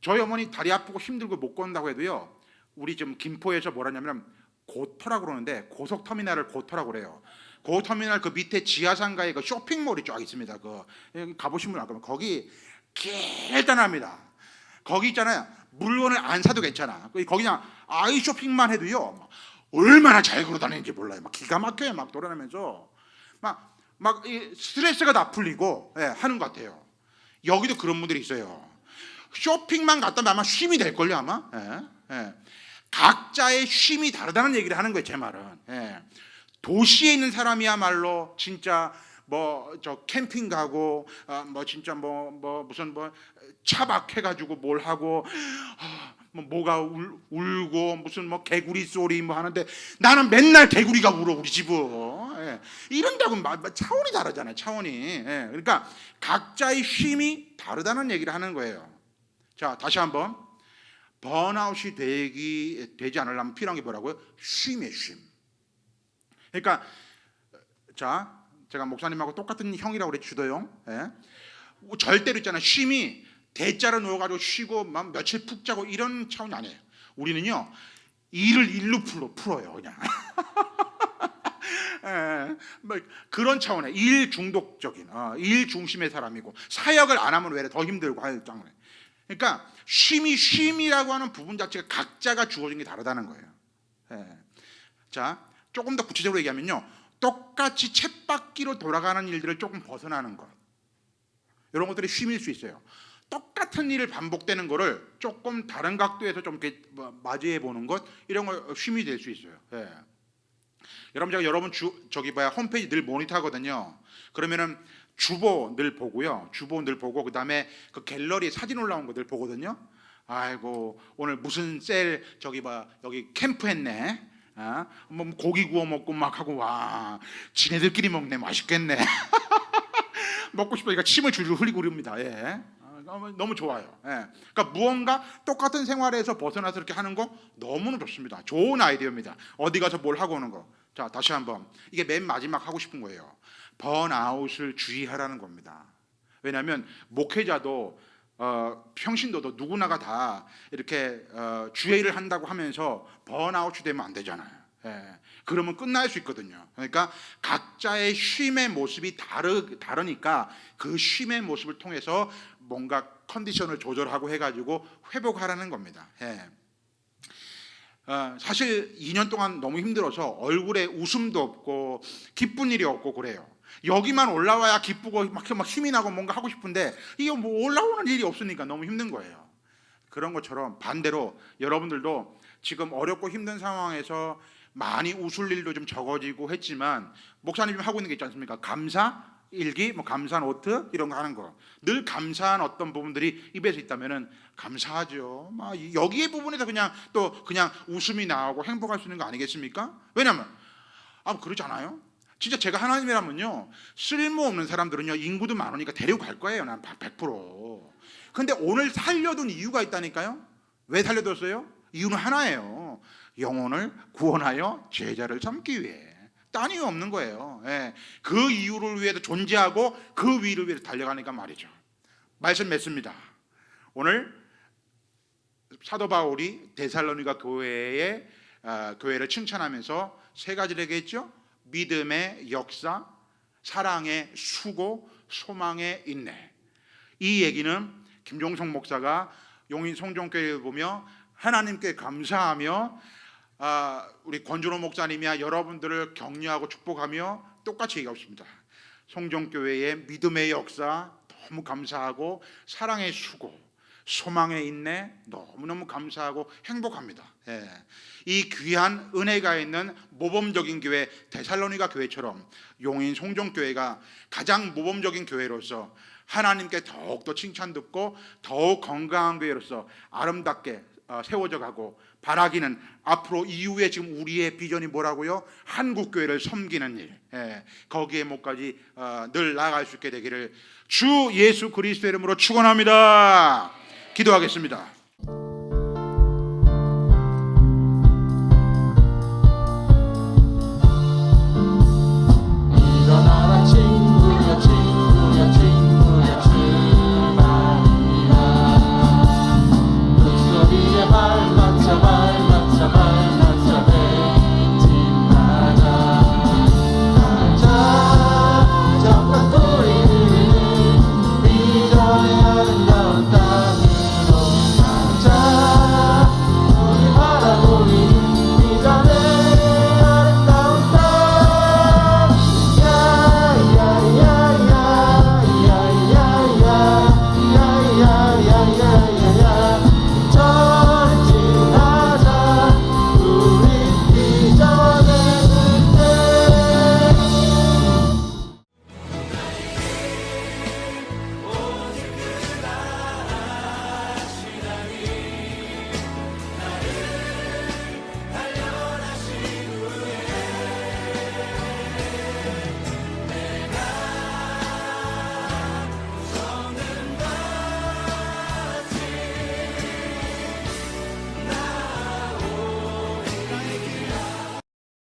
저희 어머니 다리 아프고 힘들고 못 걷는다고 해도요 우리 좀 김포에서 뭐라냐면 고터라고 그러는데 고속터미널을 고터라고 그래요. 고터미널 그 밑에 지하상가에 그 쇼핑몰이 쫙 있습니다. 가보신 분 알거든요. 거기 길단합니다. 거기 있잖아요. 물건을 안 사도 괜찮아. 거기 그냥 아이 쇼핑만 해도요, 막 얼마나 잘 걸어다니는지 몰라요. 막 기가 막혀요. 막 돌아다니면서 막 이 스트레스가 다 풀리고 하는 것 같아요. 여기도 그런 분들이 있어요. 쇼핑만 갔다 오면 아마 쉼이 될 걸요 아마. 각자의 쉼이 다르다는 얘기를 하는 거예요. 제 말은. 도시에 있는 사람이야말로 진짜 뭐 저 캠핑 가고 뭐 진짜 뭐 무슨 뭐 차박해 가지고 뭘 하고 뭐가 울고 무슨 뭐 개구리 소리 뭐 하는데 나는 맨날 개구리가 울어 우리 집은. 이런다고 차원이 다르잖아요. 차원이. 그러니까 각자의 쉼이 다르다는 얘기를 하는 거예요. 자, 다시 한번 번아웃이 되지 않으려면 필요한 게 뭐라고요? 쉼이에요. 쉼. 그러니까 자, 제가 목사님하고 똑같은 형이라고 그랬죠. 주도형. 절대로 있잖아요. 쉼이 대자로 누워가지고 쉬고 막 며칠 푹 자고 이런 차원이 아니에요. 우리는요 일을 일로 풀어요 그냥. 뭐 그런 차원에 일 중독적인 일 중심의 사람이고 사역을 안 하면 왜 더 힘들고 할 장면에. 그러니까 쉼이라고 하는 부분 자체가 각자가 주어진 게 다르다는 거예요. 자, 조금 더 구체적으로 얘기하면요, 똑같이 쳇바퀴로 돌아가는 일들을 조금 벗어나는 것, 이런 것들이 쉼일 수 있어요. 똑같은 일을 반복되는 거를 조금 다른 각도에서 좀 이렇게 맞이해 보는 것, 이런 거 쉼이 될 수 있어요. 여러분, 제가 여러분 홈페이지 늘 모니터하거든요. 그러면은 주보 늘 보고요. 주보 늘 보고 그다음에 그 갤러리에 사진 올라온 거 늘 보거든요. 아이고 오늘 무슨 셀 여기 캠프 했네. 뭐 고기 구워 먹고 막 하고 와 지네들끼리 먹네 맛있겠네. 먹고 싶으니까 침을 줄줄 흘리고 그럽니다. 너무 좋아요. 그러니까 무언가 똑같은 생활에서 벗어나서 이렇게 하는 거 너무나 좋습니다. 좋은 아이디어입니다. 어디 가서 뭘 하고 오는 거. 자, 다시 한번 이게 맨 마지막 하고 싶은 거예요. 번아웃을 주의하라는 겁니다. 왜냐하면 목회자도 평신도도 누구나가 다 이렇게 주의를 한다고 하면서 번아웃이 되면 안 되잖아요. 그러면 끝날 수 있거든요. 그러니까 각자의 쉼의 모습이 다르니까 그 쉼의 모습을 통해서 뭔가 컨디션을 조절하고 해가지고 회복하라는 겁니다. 사실 2년 동안 너무 힘들어서 얼굴에 웃음도 없고 기쁜 일이 없고 그래요. 여기만 올라와야 기쁘고 막 힘이 나고 뭔가 하고 싶은데 이게 뭐 올라오는 일이 없으니까 너무 힘든 거예요. 그런 것처럼 반대로 여러분들도 지금 어렵고 힘든 상황에서 많이 웃을 일도 좀 적어지고 했지만 목사님이 하고 있는 게 있지 않습니까? 감사 일기, 뭐 감사 노트 이런 거 하는 거. 늘 감사한 어떤 부분들이 입에서 있다면은 감사하죠. 막 여기의 부분에서 그냥 웃음이 나오고 행복할 수 있는 거 아니겠습니까? 왜냐면 그러잖아요. 진짜 제가 하나님이라면요 쓸모없는 사람들은요 인구도 많으니까 데리고 갈 거예요. 난 100%. 근데 오늘 살려둔 이유가 있다니까요. 왜 살려뒀어요? 이유는 하나예요. 영혼을 구원하여 제자를 삼기 위해. 딴 이유 없는 거예요. 그 이유를 위해서 존재하고 그 위를 위해서 달려가니까 말이죠. 말씀 맺습니다. 오늘 사도 바울이 데살로니가 교회를 칭찬하면서 세 가지를 얘기했죠. 믿음의 역사, 사랑의 수고, 소망의 인내. 이 얘기는 김종성 목사가 용인 성종교회를 보며 하나님께 감사하며 우리 권준호 목사님이야 여러분들을 격려하고 축복하며 똑같이 얘기하고 있습니다. 성종교회의 믿음의 역사 너무 감사하고 사랑의 수고, 소망의 인내 너무너무 감사하고 행복합니다. 이 귀한 은혜가 있는 모범적인 교회 데살로니가 교회처럼 용인 성종교회가 가장 모범적인 교회로서 하나님께 더욱더 칭찬 듣고 더욱 건강한 교회로서 아름답게 세워져 가고 바라기는 앞으로 이후에 지금 우리의 비전이 뭐라고요? 한국교회를 섬기는 일, 거기에 목까지 늘 나아갈 수 있게 되기를 주 예수 그리스도의 이름으로 축원합니다. 기도하겠습니다.